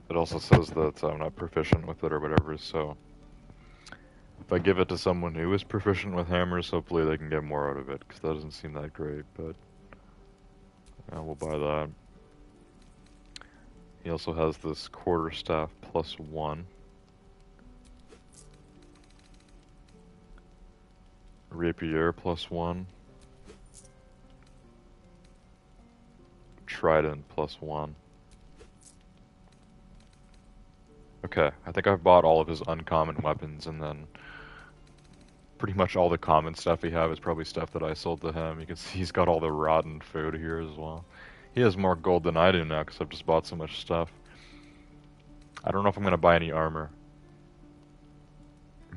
it also says that I'm not proficient with it or whatever, so if I give it to someone who is proficient with hammers, hopefully they can get more out of it, because that doesn't seem that great, but yeah, we'll buy that. He also has this quarterstaff +1. Rapier +1. Trident +1. Okay, I think I've bought all of his uncommon weapons, and then pretty much all the common stuff he has is probably stuff that I sold to him. You can see he's got all the rotten food here as well. He has more gold than I do now, because I've just bought so much stuff. I don't know if I'm going to buy any armor.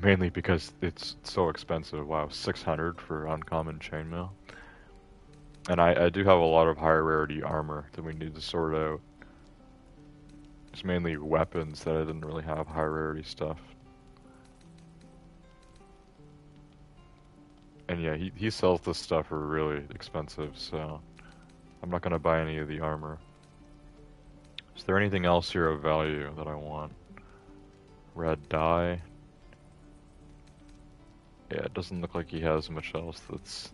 Mainly because it's so expensive. Wow, 600 for uncommon chainmail. And I do have a lot of higher rarity armor that we need to sort out. It's mainly weapons that I didn't really have high rarity stuff. And yeah, he sells this stuff for really expensive, so I'm not going to buy any of the armor. Is there anything else here of value that I want? Red dye. Yeah, it doesn't look like he has much else that's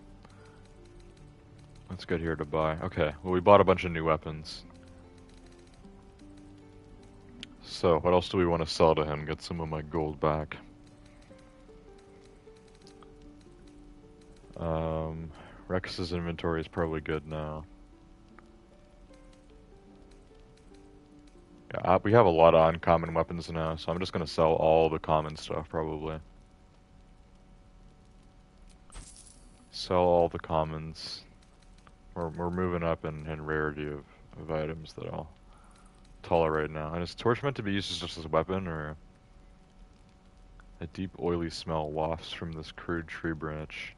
good here to buy. Okay, well we bought a bunch of new weapons. So, what else do we want to sell to him? Get some of my gold back. Rex's inventory is probably good now. Yeah, we have a lot of uncommon weapons now, so I'm just gonna sell all the common stuff, probably. Sell all the commons. We're moving up in rarity of items that I'll tolerate now. And is torch meant to be used as just as a weapon, or... A deep oily smell wafts from this crude tree branch.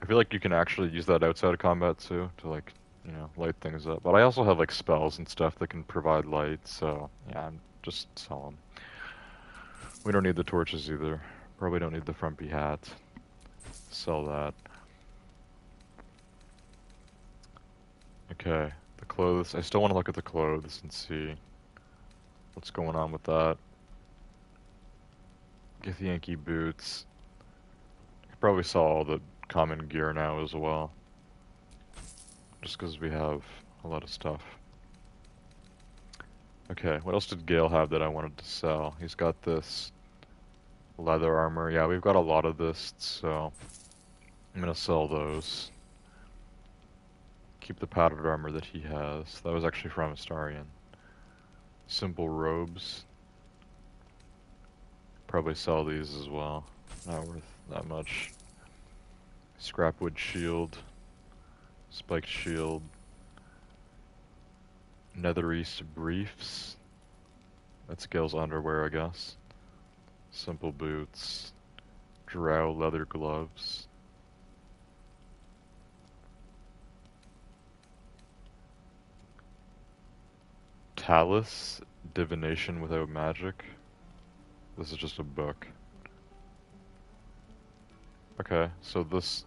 I feel like you can actually use that outside of combat too, to like, you know, light things up. But I also have like spells and stuff that can provide light, so yeah, I'm just selling. We don't need the torches either. Probably don't need the frumpy hat. Sell that. Okay, the clothes. I still want to look at the clothes and see what's going on with that. Get the Yankee boots. I probably sell all the common gear now as well. Just because we have a lot of stuff. Okay, what else did Gale have that I wanted to sell? He's got this Leather armor. Yeah, we've got a lot of this, so I'm gonna sell those. Keep the padded armor that he has. That was actually from Astarion. Simple robes. Probably sell these as well. Not worth that much. Scrapwood shield. Spiked shield. Nether East briefs. That's Gale's underwear, I guess. Simple boots. Drow leather gloves. Talus, divination without magic. This is just a book. Okay, so this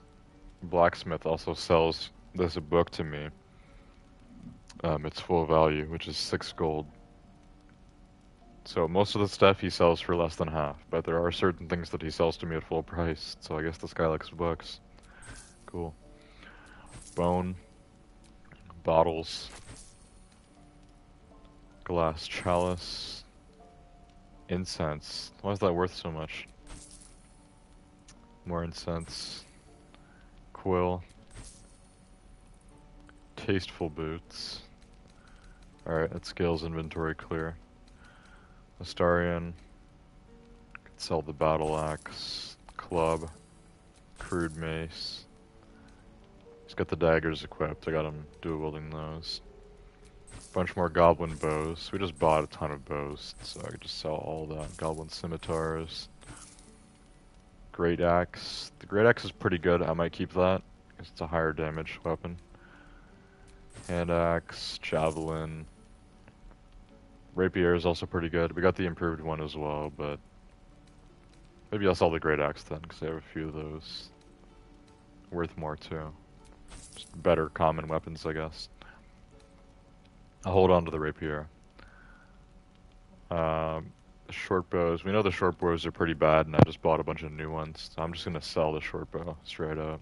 blacksmith also sells this book to me. It's full value, which is 6 gold. So most of the stuff he sells for less than half, but there are certain things that he sells to me at full price, so I guess this guy likes books. Cool. Bone. Bottles. Glass chalice. Incense. Why is that worth so much? More incense. Quill. Tasteful boots. Alright, that scales inventory clear. Astarion. Could sell the battle axe. Club. Crude mace. He's got the daggers equipped. I got him dual wielding those. Bunch more goblin bows. We just bought a ton of bows, so I could just sell all that. Goblin scimitars. Great axe. The great axe is pretty good. I might keep that because it's a higher damage weapon. Hand axe, javelin. Rapier is also pretty good. We got the improved one as well, but maybe I'll sell the great axe then because I have a few of those. Worth more too. Just better common weapons, I guess. I'll hold on to the rapier. Short bows. We know the short bows are pretty bad, and I just bought a bunch of new ones. So I'm just gonna sell the short bow straight up.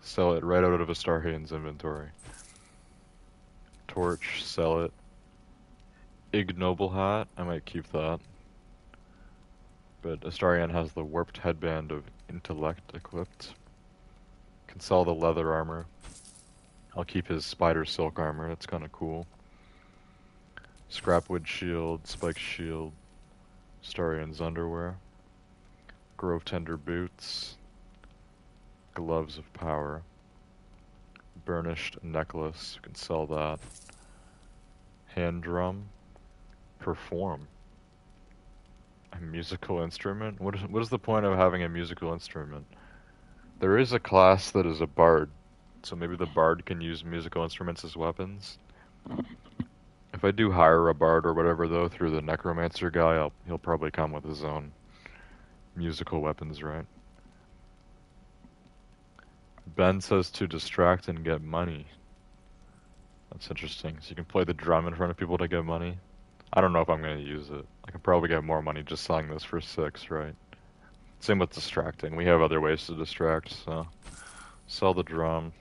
Sell it right out of Astarion's inventory. Torch, sell it. Ignoble hat. I might keep that. But Astarion has the warped headband of intellect equipped. Can sell the leather armor. I'll keep his spider silk armor, that's kinda cool. Scrapwood shield, spiked shield, Astarion's underwear. Grove tender boots. Gloves of power. Burnished necklace, you can sell that. Hand drum. Perform. A musical instrument? What is the point of having a musical instrument? There is a class that is a bard. So maybe the bard can use musical instruments as weapons. If I do hire a bard or whatever though through the necromancer guy, he'll probably come with his own musical weapons, right? Ben says to distract and get money. That's interesting. So you can play the drum in front of people to get money. I don't know if I'm going to use it. I could probably get more money just selling this for 6, right? Same with distracting. We have other ways to distract, so sell the drum.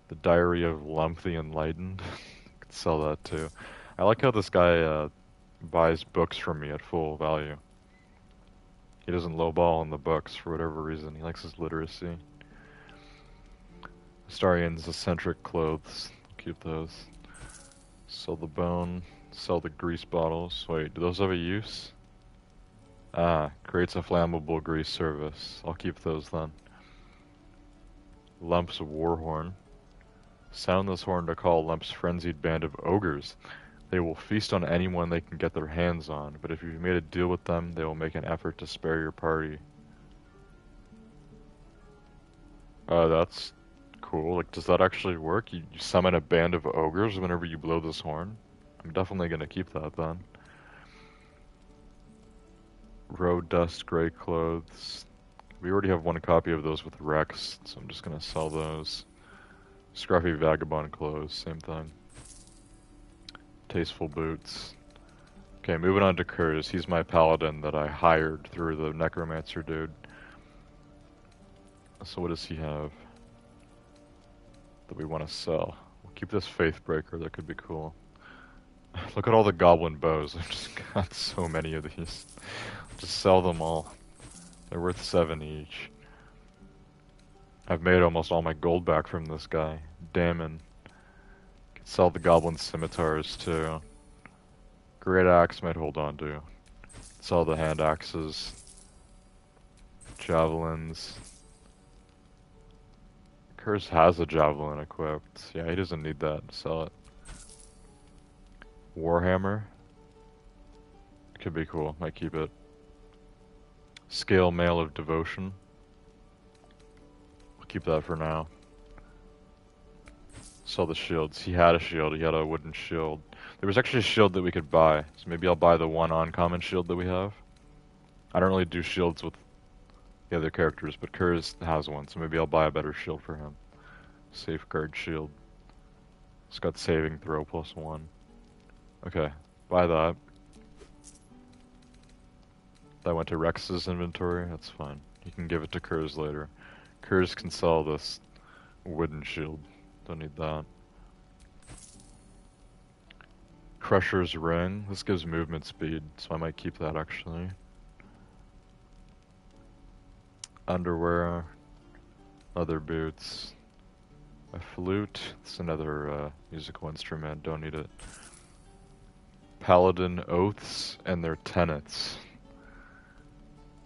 The Diary of Lump the Enlightened. Could sell that too. I like how this guy buys books from me at full value. He doesn't lowball on the books for whatever reason. He likes his literacy. Astarion's eccentric clothes. Keep those. Sell the bone. Sell the grease bottles. Wait, do those have a use? Ah, creates a flammable grease service. I'll keep those then. Lump's warhorn. Sound this horn to call Lump's frenzied band of ogres. They will feast on anyone they can get their hands on, but if you've made a deal with them, they will make an effort to spare your party. That's cool. Like, does that actually work? You summon a band of ogres whenever you blow this horn? I'm definitely gonna keep that then. Road dust gray clothes. We already have one copy of those with Rex, so I'm just gonna sell those. Scruffy vagabond clothes, same thing. Tasteful boots. Okay, moving on to Curtis. He's my paladin that I hired through the necromancer dude. So what does he have that we want to sell? We'll keep this Faithbreaker, that could be cool. Look at all the goblin bows. I've just got so many of these. Just sell them all. They're worth 7 each. I've made almost all my gold back from this guy. Damon. Could sell the goblin scimitars too. Great axe might hold on to. Sell the hand axes. Javelins. Curse has a javelin equipped. Yeah, he doesn't need that. Sell it. Warhammer. Could be cool. Might keep it. Scale Mail of Devotion. I'll keep that for now. Sell the shields. He had a shield. He had a wooden shield. There was actually a shield that we could buy. So maybe I'll buy the one uncommon shield that we have. I don't really do shields with the other characters, but Kurz has one, so maybe I'll buy a better shield for him. Safeguard shield. It's got saving throw +1. Okay, buy that. That went to Rex's inventory, that's fine. You can give it to Kurz later. Kurz can sell this wooden shield. Don't need that. Crusher's Ring. This gives movement speed, so I might keep that actually. Underwear. Leather boots. A flute. It's another musical instrument. Don't need it. Paladin Oaths and their Tenets.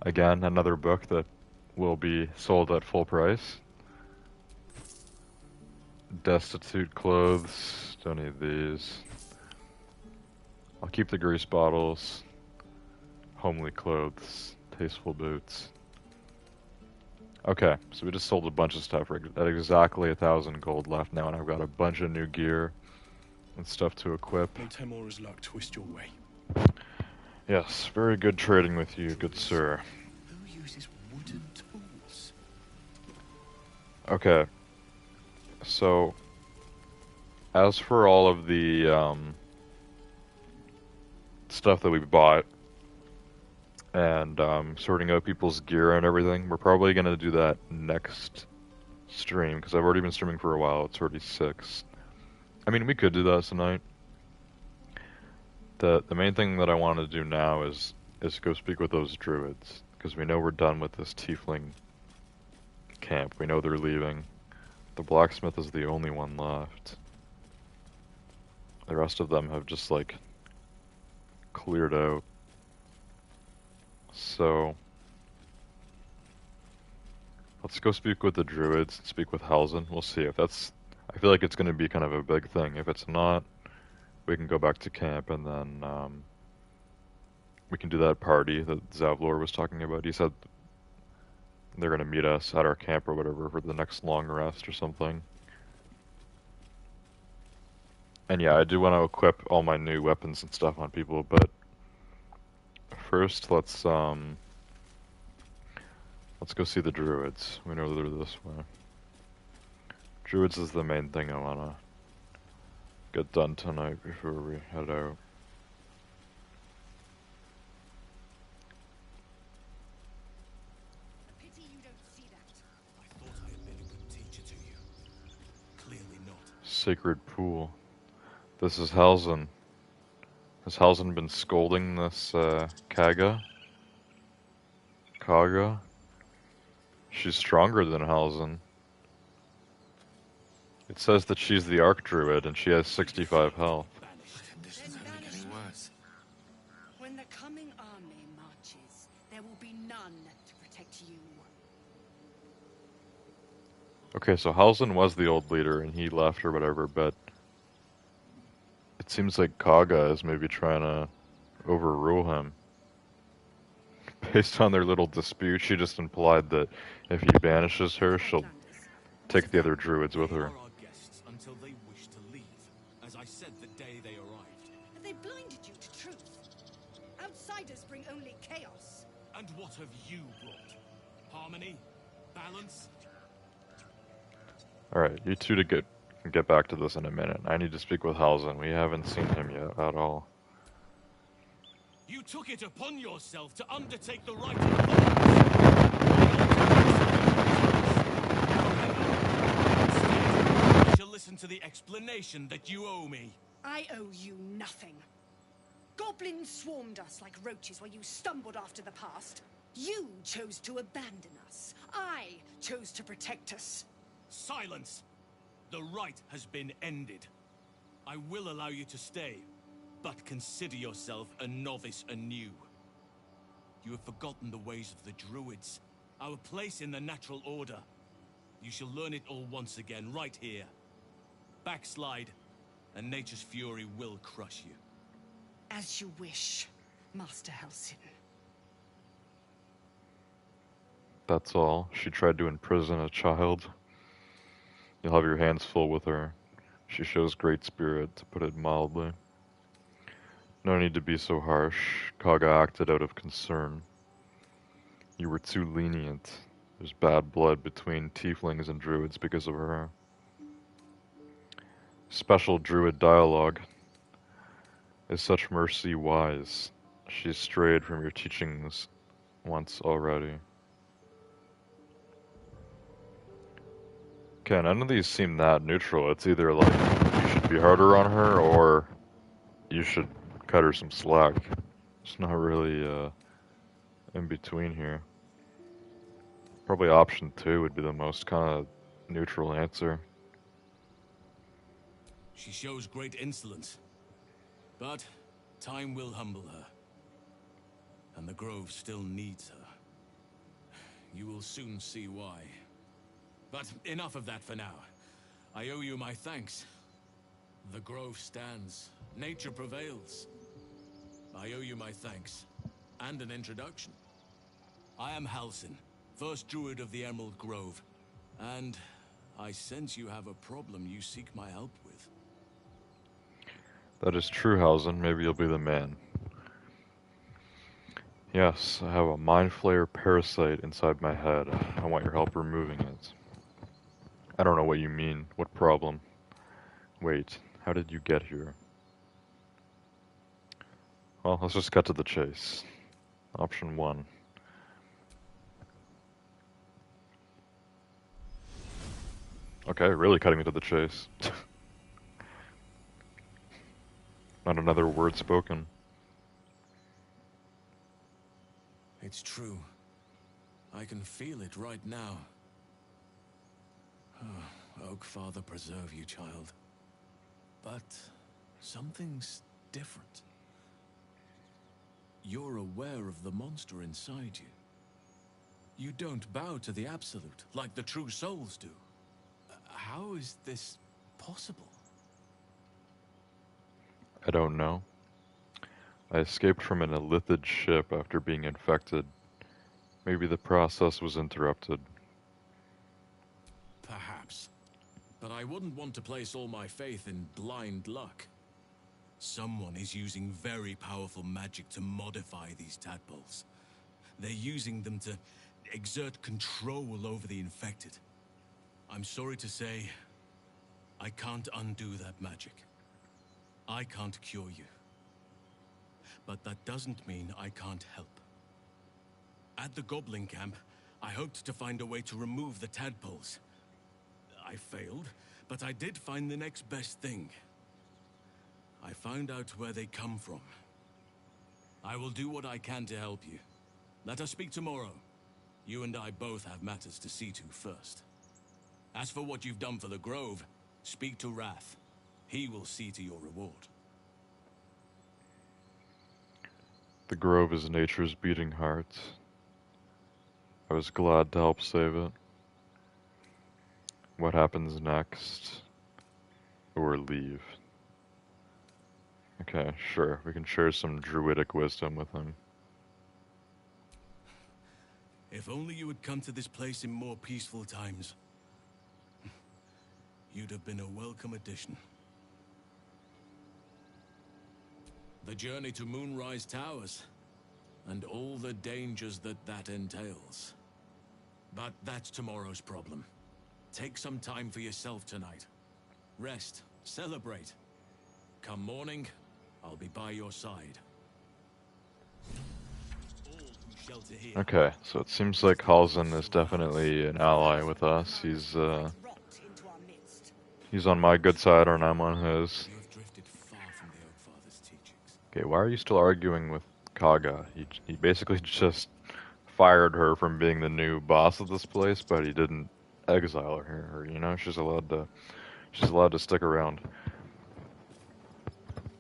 Again, another book that will be sold at full price. Destitute clothes. Don't need these. I'll keep the grease bottles. Homely clothes. Tasteful boots. Okay, so we just sold a bunch of stuff at exactly 1,000 gold left now, and I've got a bunch of new gear and stuff to equip. May Temora's luck twist your way. Yes, very good trading with you, good sir. Who uses wooden tools? Okay, so as for all of the stuff that we bought and sorting out people's gear and everything, we're probably going to do that next stream, because I've already been streaming for a while. It's already 6. I mean, we could do that tonight. The main thing that I want to do now is go speak with those druids, because we know we're done with this tiefling camp. We know they're leaving. The blacksmith is the only one left. The rest of them have just, like, cleared out. So let's go speak with the druids, speak with Halsin. We'll see if that's... I feel like it's going to be kind of a big thing. If it's not, we can go back to camp, and then we can do that party that Zavlor was talking about. He said they're going to meet us at our camp or whatever for the next long rest or something. And yeah, I do want to equip all my new weapons and stuff on people, but first let's go see the druids. We know they're this way. Druids is the main thing I want to get done tonight before we head out. Pity you don't see that. I thought I had been a good teacher to you. Clearly not. Sacred Pool. This is Halsin. Has Halsin been scolding this Kaga? Kaga? She's stronger than Halsin. It says that she's the Archdruid and she has 65 health. This is only getting worse. When the coming army marches, there will be none to protect you. Okay, so Halsin was the old leader and he left or whatever, but it seems like Kaga is maybe trying to overrule him. Based on their little dispute, she just implied that if he banishes her, she'll take the other druids with her. Until they wish to leave, as I said the day they arrived. They blinded you to truth. Outsiders bring only chaos. And what have you brought? Harmony? Balance? Alright, you two to get back to this in a minute. I need to speak with Halsin. We haven't seen him yet at all. You took it upon yourself to undertake the rite of I shall listen to the explanation that you owe me. I owe you nothing. Goblins swarmed us like roaches while you stumbled after the past. You chose to abandon us. I chose to protect us. Silence! The rite has been ended. I will allow you to stay, but consider yourself a novice anew. You have forgotten the ways of the druids, our place in the natural order. You shall learn it all once again, right here. Backslide, and nature's fury will crush you. As you wish, Master Halsin. That's all. She tried to imprison a child. You'll have your hands full with her. She shows great spirit, to put it mildly. No need to be so harsh. Kaga acted out of concern. You were too lenient. There's bad blood between tieflings and druids because of her. Special druid dialogue. Is such mercy wise? She strayed from your teachings once already. Okay, none of these seem that neutral. It's either like you should be harder on her or you should cut her some slack. It's not really in between here. Probably option 2 would be the most kind of neutral answer. She shows great insolence, but time will humble her. And the Grove still needs her. You will soon see why. But enough of that for now. I owe you my thanks. The Grove stands. Nature prevails. I owe you my thanks. And an introduction. I am Halsin, first druid of the Emerald Grove. And I sense you have a problem you seek my help with. That is true, Hausen. Maybe you'll be the man. Yes, I have a mind flayer parasite inside my head. I want your help removing it. I don't know what you mean. What problem? Wait, how did you get here? Well, let's just cut to the chase. Option 1. Okay, really cutting me to the chase. Not another word spoken. It's true. I can feel it right now. Oh, Oak Father preserve you, child. But something's different. You're aware of the monster inside you. You don't bow to the Absolute, like the true souls do. How is this possible? I don't know. I escaped from an illithid ship after being infected. Maybe the process was interrupted. Perhaps. But I wouldn't want to place all my faith in blind luck. Someone is using very powerful magic to modify these tadpoles. They're using them to exert control over the infected. I'm sorry to say, I can't undo that magic. I can't cure you. But that doesn't mean I can't help. At the Goblin camp, I hoped to find a way to remove the tadpoles. I failed, but I did find the next best thing. I found out where they come from. I will do what I can to help you. Let us speak tomorrow. You and I both have matters to see to first. As for what you've done for the Grove, speak to Wrath. He will see to your reward. The Grove is nature's beating heart. I was glad to help save it. What happens next? Or leave? Okay, sure. We can share some druidic wisdom with him. If only you had come to this place in more peaceful times. You'd have been a welcome addition. The journey to Moonrise Towers, and all the dangers that entails. But that's tomorrow's problem. Take some time for yourself tonight. Rest, celebrate. Come morning, I'll be by your side. All who shelter here. Okay, so it seems like Halsin is definitely an ally with us. He's on my good side and I'm on his. You have drifted far from the Oak Father's teachings. Okay, why are you still arguing with Kaga? He basically just fired her from being the new boss of this place, but he didn't exile her. You know, she's allowed to stick around.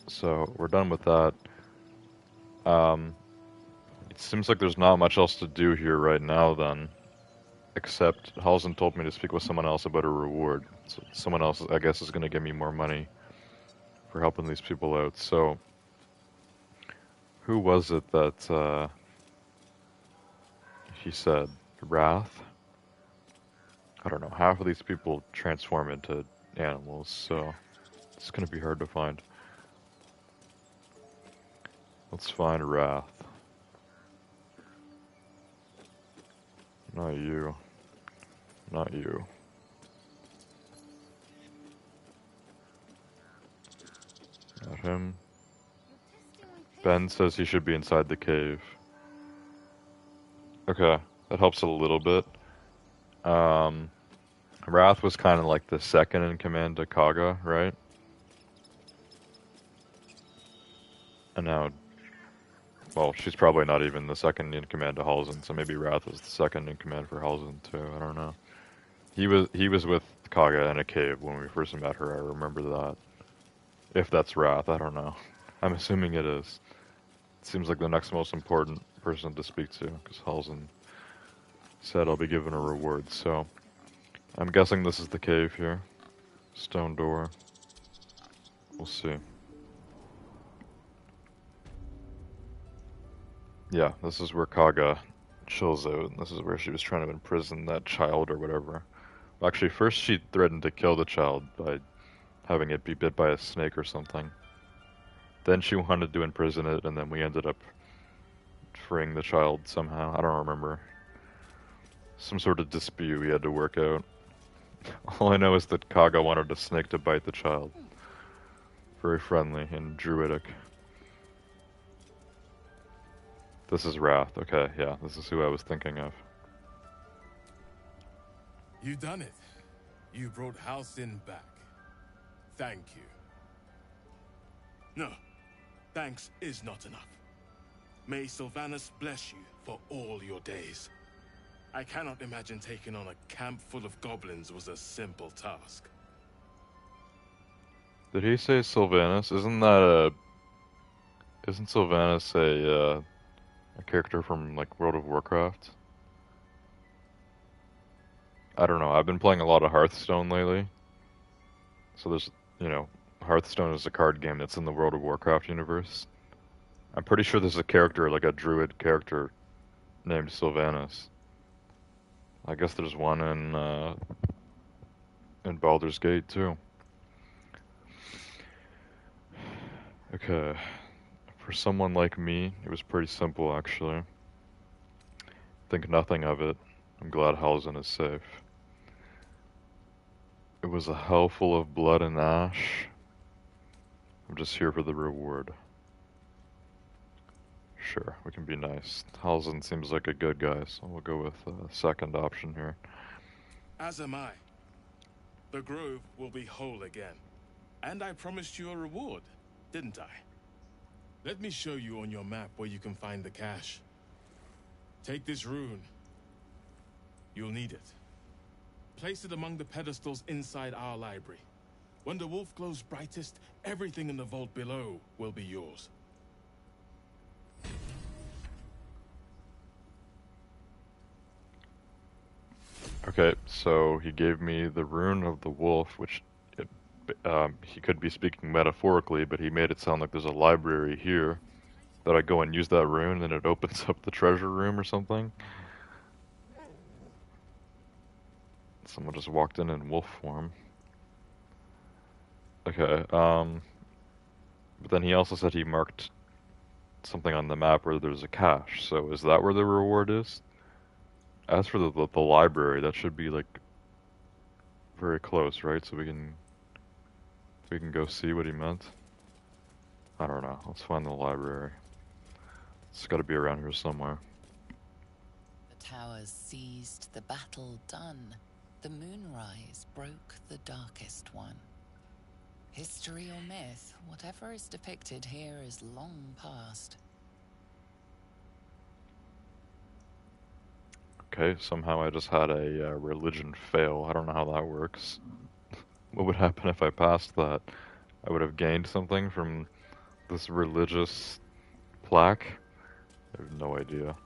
So we're done with that. It seems like there's not much else to do here right now then, except Halsin told me to speak with someone else about a reward. So someone else, I guess, is going to give me more money for helping these people out. So who was it that he said? Wrath? I don't know. Half of these people transform into animals, so it's going to be hard to find. Let's find Wrath. Not you. Not you. Not him. Ben says he should be inside the cave. Okay, that helps a little bit. Wrath was kind of like the second in command to Kaga, right? And now, well, she's probably not even the second in command to Halsin, so maybe Wrath is the second in command for Halsin too. I don't know. He was with Kaga in a cave when we first met her. I remember that. If that's Wrath, I don't know. I'm assuming it is. It seems like the next most important person to speak to, because Halsin said I'll be given a reward. So I'm guessing this is the cave here. Stone door. We'll see. Yeah, this is where Kaga chills out, and this is where she was trying to imprison that child or whatever. Well, actually, first she threatened to kill the child by having it be bit by a snake or something. Then she wanted to imprison it, and then we ended up freeing the child somehow. I don't remember. Some sort of dispute we had to work out. All I know is that Kaga wanted a snake to bite the child. Very friendly and druidic. This is Wrath. Okay, yeah, this is who I was thinking of. You done it. You brought Halsin back. Thank you. No, thanks is not enough. May Sylvanas bless you for all your days. I cannot imagine taking on a camp full of goblins was a simple task. Did he say Sylvanas? Isn't Sylvanas a character from like World of Warcraft? I don't know. I've been playing a lot of Hearthstone lately. So there's, you know, Hearthstone is a card game that's in the World of Warcraft universe. I'm pretty sure there's a character, like a druid character, named Sylvanas. I guess there's one in Baldur's Gate too. Okay. For someone like me, it was pretty simple actually. Think nothing of it. I'm glad Halsin is safe. It was a hell full of blood and ash. I'm just here for the reward. Sure, we can be nice. Halsin seems like a good guy, so we'll go with the second option here. As am I. The grove will be whole again. And I promised you a reward, didn't I? Let me show you on your map where you can find the cache. Take this rune. You'll need it. Place it among the pedestals inside our library. When the wolf glows brightest, everything in the vault below will be yours. Okay, so he gave me the rune of the wolf, which he could be speaking metaphorically, but he made it sound like there's a library here that I go and use that rune and it opens up the treasure room or something. Someone just walked in wolf form. Okay, but then he also said he marked something on the map where there's a cache, so is that where the reward is? As for the library, that should be like very close, right? So we can go see what he meant. I don't know. Let's find the library. It's got to be around here somewhere. The towers seized, the battle done. The moonrise broke the darkest one. History or myth, whatever is depicted here is long past. Okay, somehow I just had a religion fail. I don't know how that works. What would happen if I passed that? I would have gained something from this religious plaque? I have no idea.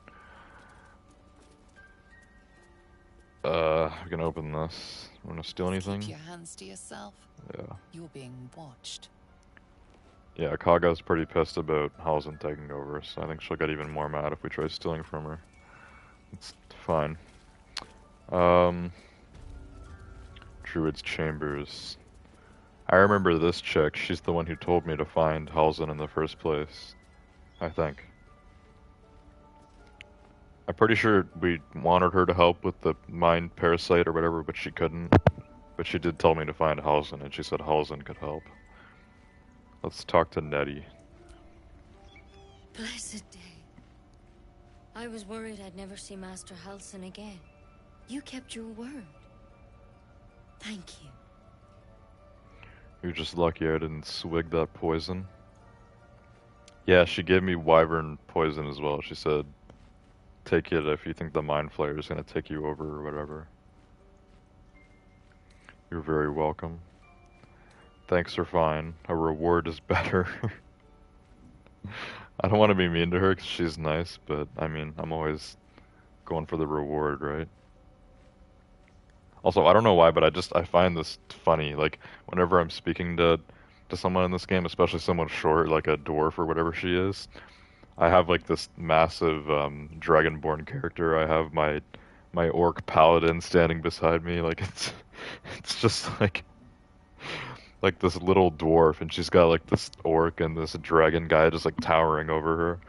We can open this. Wanna steal anything? Keep your hands to yourself. Yeah. You're being watched. Yeah, Kaga's pretty pissed about Halsin taking over, so I think she'll get even more mad if we try stealing from her. It's fine. Druid's Chambers. I remember this chick. She's the one who told me to find Halsin in the first place. I think. I'm pretty sure we wanted her to help with the mind parasite or whatever, but she couldn't. But she did tell me to find Halsin, and she said Halsin could help. Let's talk to Nettie. Blessed day. I was worried I'd never see Master Halsin again. You kept your word. Thank you. You're just lucky I didn't swig that poison. Yeah, she gave me wyvern poison as well. She said, take it if you think the mind flayer is gonna take you over or whatever. You're very welcome. Thanks are fine. A reward is better. I don't want to be mean to her because she's nice, but I mean, I'm always going for the reward, right? Also, I don't know why, but I find this funny. Like, whenever I'm speaking to someone in this game, especially someone short, like a dwarf or whatever she is, I have like this massive dragonborn character. I have my orc paladin standing beside me. Like it's just like this little dwarf, and she's got like this orc and this dragon guy just like towering over her.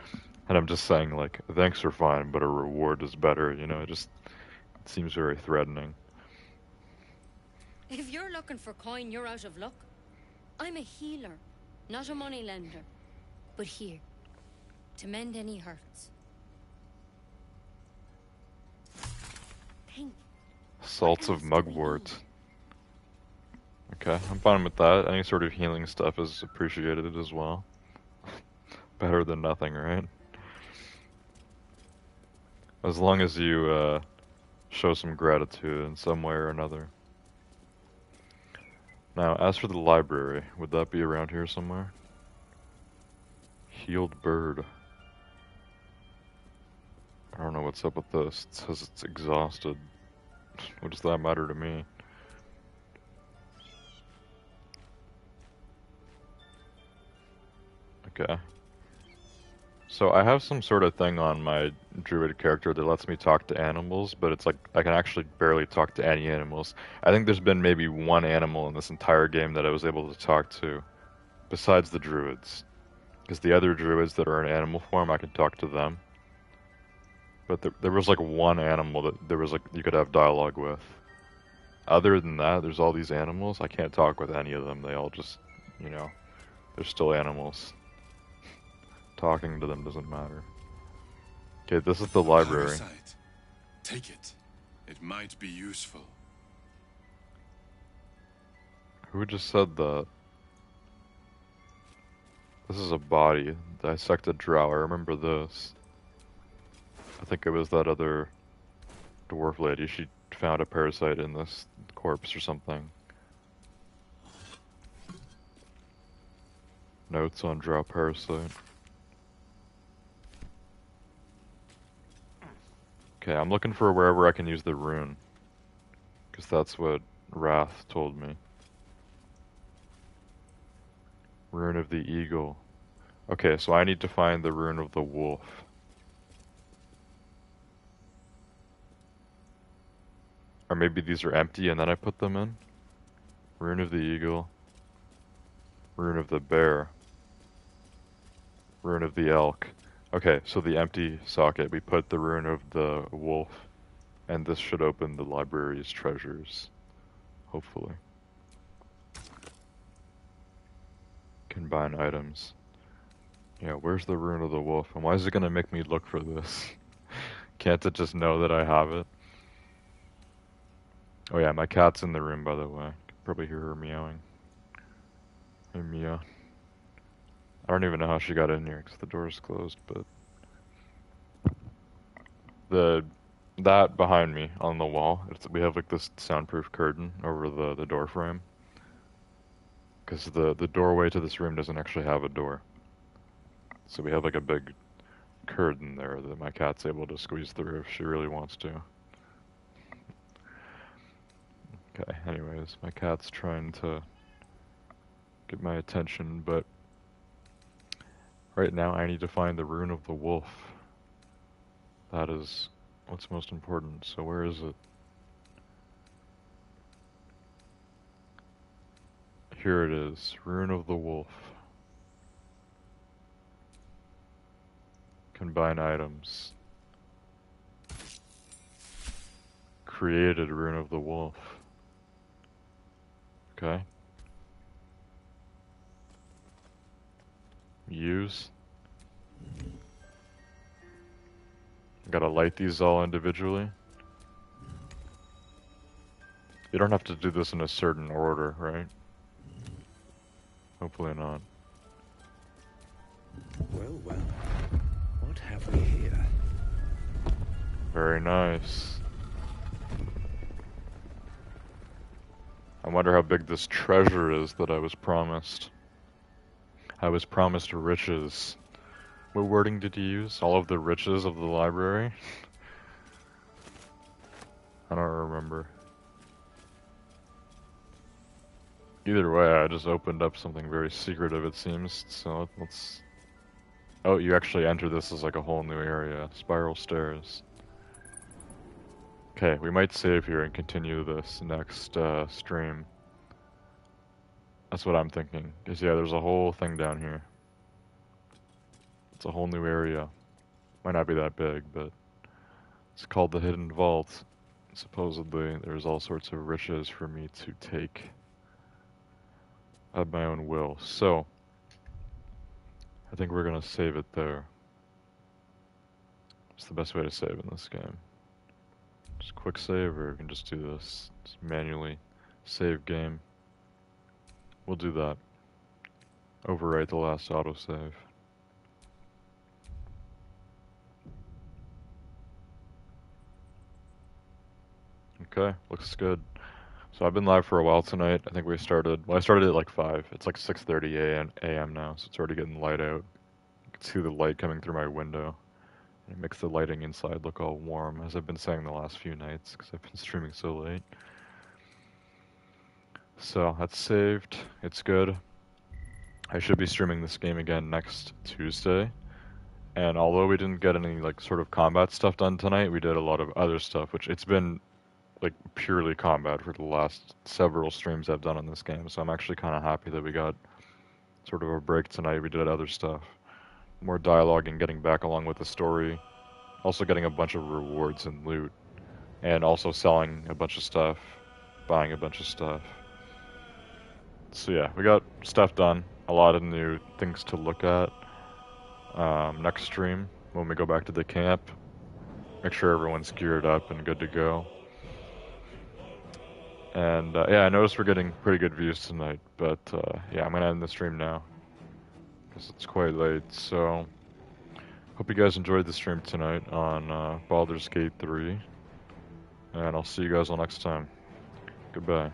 And I'm just saying like, thanks are fine, but a reward is better. You know, it seems very threatening. If you're looking for coin, you're out of luck. I'm a healer, not a moneylender. But here, to mend any hurts. Thank you. Salts of mugwort. Okay, I'm fine with that. Any sort of healing stuff is appreciated as well. Better than nothing, right? As long as you show some gratitude in some way or another. Now, as for the library, would that be around here somewhere? Healed bird. I don't know what's up with this. It says it's exhausted. What does that matter to me? Okay. So I have some sort of thing on my druid character that lets me talk to animals, but it's like I can actually barely talk to any animals. I think there's been maybe one animal in this entire game that I was able to talk to, besides the druids. Because the other druids that are in animal form, I could talk to them. But there was like one animal that there was like you could have dialogue with. Other than that, there's all these animals. I can't talk with any of them. They all just, you know, they're still animals. Talking to them doesn't matter. Okay, this is the library. Parasite. Take it. It might be useful. Who just said that? This is a body. Dissected drow. I remember this. I think it was that other dwarf lady. She found a parasite in this corpse or something. Notes on drow parasite. Okay, I'm looking for wherever I can use the rune. Because that's what Wrath told me. Rune of the eagle. Okay, so I need to find the rune of the wolf. Or maybe these are empty and then I put them in? Rune of the eagle. Rune of the bear. Rune of the elk. Okay, so the empty socket, we put the rune of the wolf, and this should open the library's treasures. Hopefully. Combine items. Yeah, where's the rune of the wolf? And why is it gonna make me look for this? Can't it just know that I have it? Oh yeah, my cat's in the room, by the way. You can probably hear her meowing. Hey, Mia. I don't even know how she got in here because the door's closed, but that behind me on the wall, we have like this soundproof curtain over the door frame because the doorway to this room doesn't actually have a door, so we have like a big curtain there that my cat's able to squeeze through if she really wants to. Okay, anyways, my cat's trying to get my attention, but right now I need to find the rune of the wolf. That is what's most important. So where is it? Here it is. Rune of the wolf. Combine items. Created rune of the wolf. Okay. Use. Gotta light these all individually. You don't have to do this in a certain order, right? Hopefully not. Well, well. What have we here? Very nice. I wonder how big this treasure is that I was promised. I was promised riches. What wording did you use? All of the riches of the library? I don't remember. Either way, I just opened up something very secretive, it seems, so let's... Oh, you actually enter this as like a whole new area. Spiral stairs. Okay, we might save here and continue this next stream. That's what I'm thinking. Because yeah, there's a whole thing down here. It's a whole new area. Might not be that big, but it's called the Hidden Vault. Supposedly, there's all sorts of riches for me to take at my own will. So, I think we're gonna save it there. It's the best way to save in this game. Just quick save, or we can just do this. Just manually save game. We'll do that. Overwrite the last autosave. Okay, looks good. So I've been live for a while tonight. I think we started, well, I started at like 5. It's like 6:30 a.m. now, so it's already getting light out. You can see the light coming through my window. It makes the lighting inside look all warm, as I've been saying the last few nights, because I've been streaming so late. So that's saved. It's good. I should be streaming this game again next Tuesday. And although we didn't get any like sort of combat stuff done tonight, we did a lot of other stuff, which it's been like purely combat for the last several streams I've done on this game. So I'm actually kind of happy that we got sort of a break tonight. We did other stuff. More dialogue and getting back along with the story. Also getting a bunch of rewards and loot. And also selling a bunch of stuff. Buying a bunch of stuff. So yeah, we got stuff done. A lot of new things to look at. Next stream, when we go back to the camp, make sure everyone's geared up and good to go. And yeah, I noticed we're getting pretty good views tonight, but yeah, I'm gonna end the stream now because it's quite late. So hope you guys enjoyed the stream tonight on Baldur's Gate 3, and I'll see you guys all next time. Goodbye.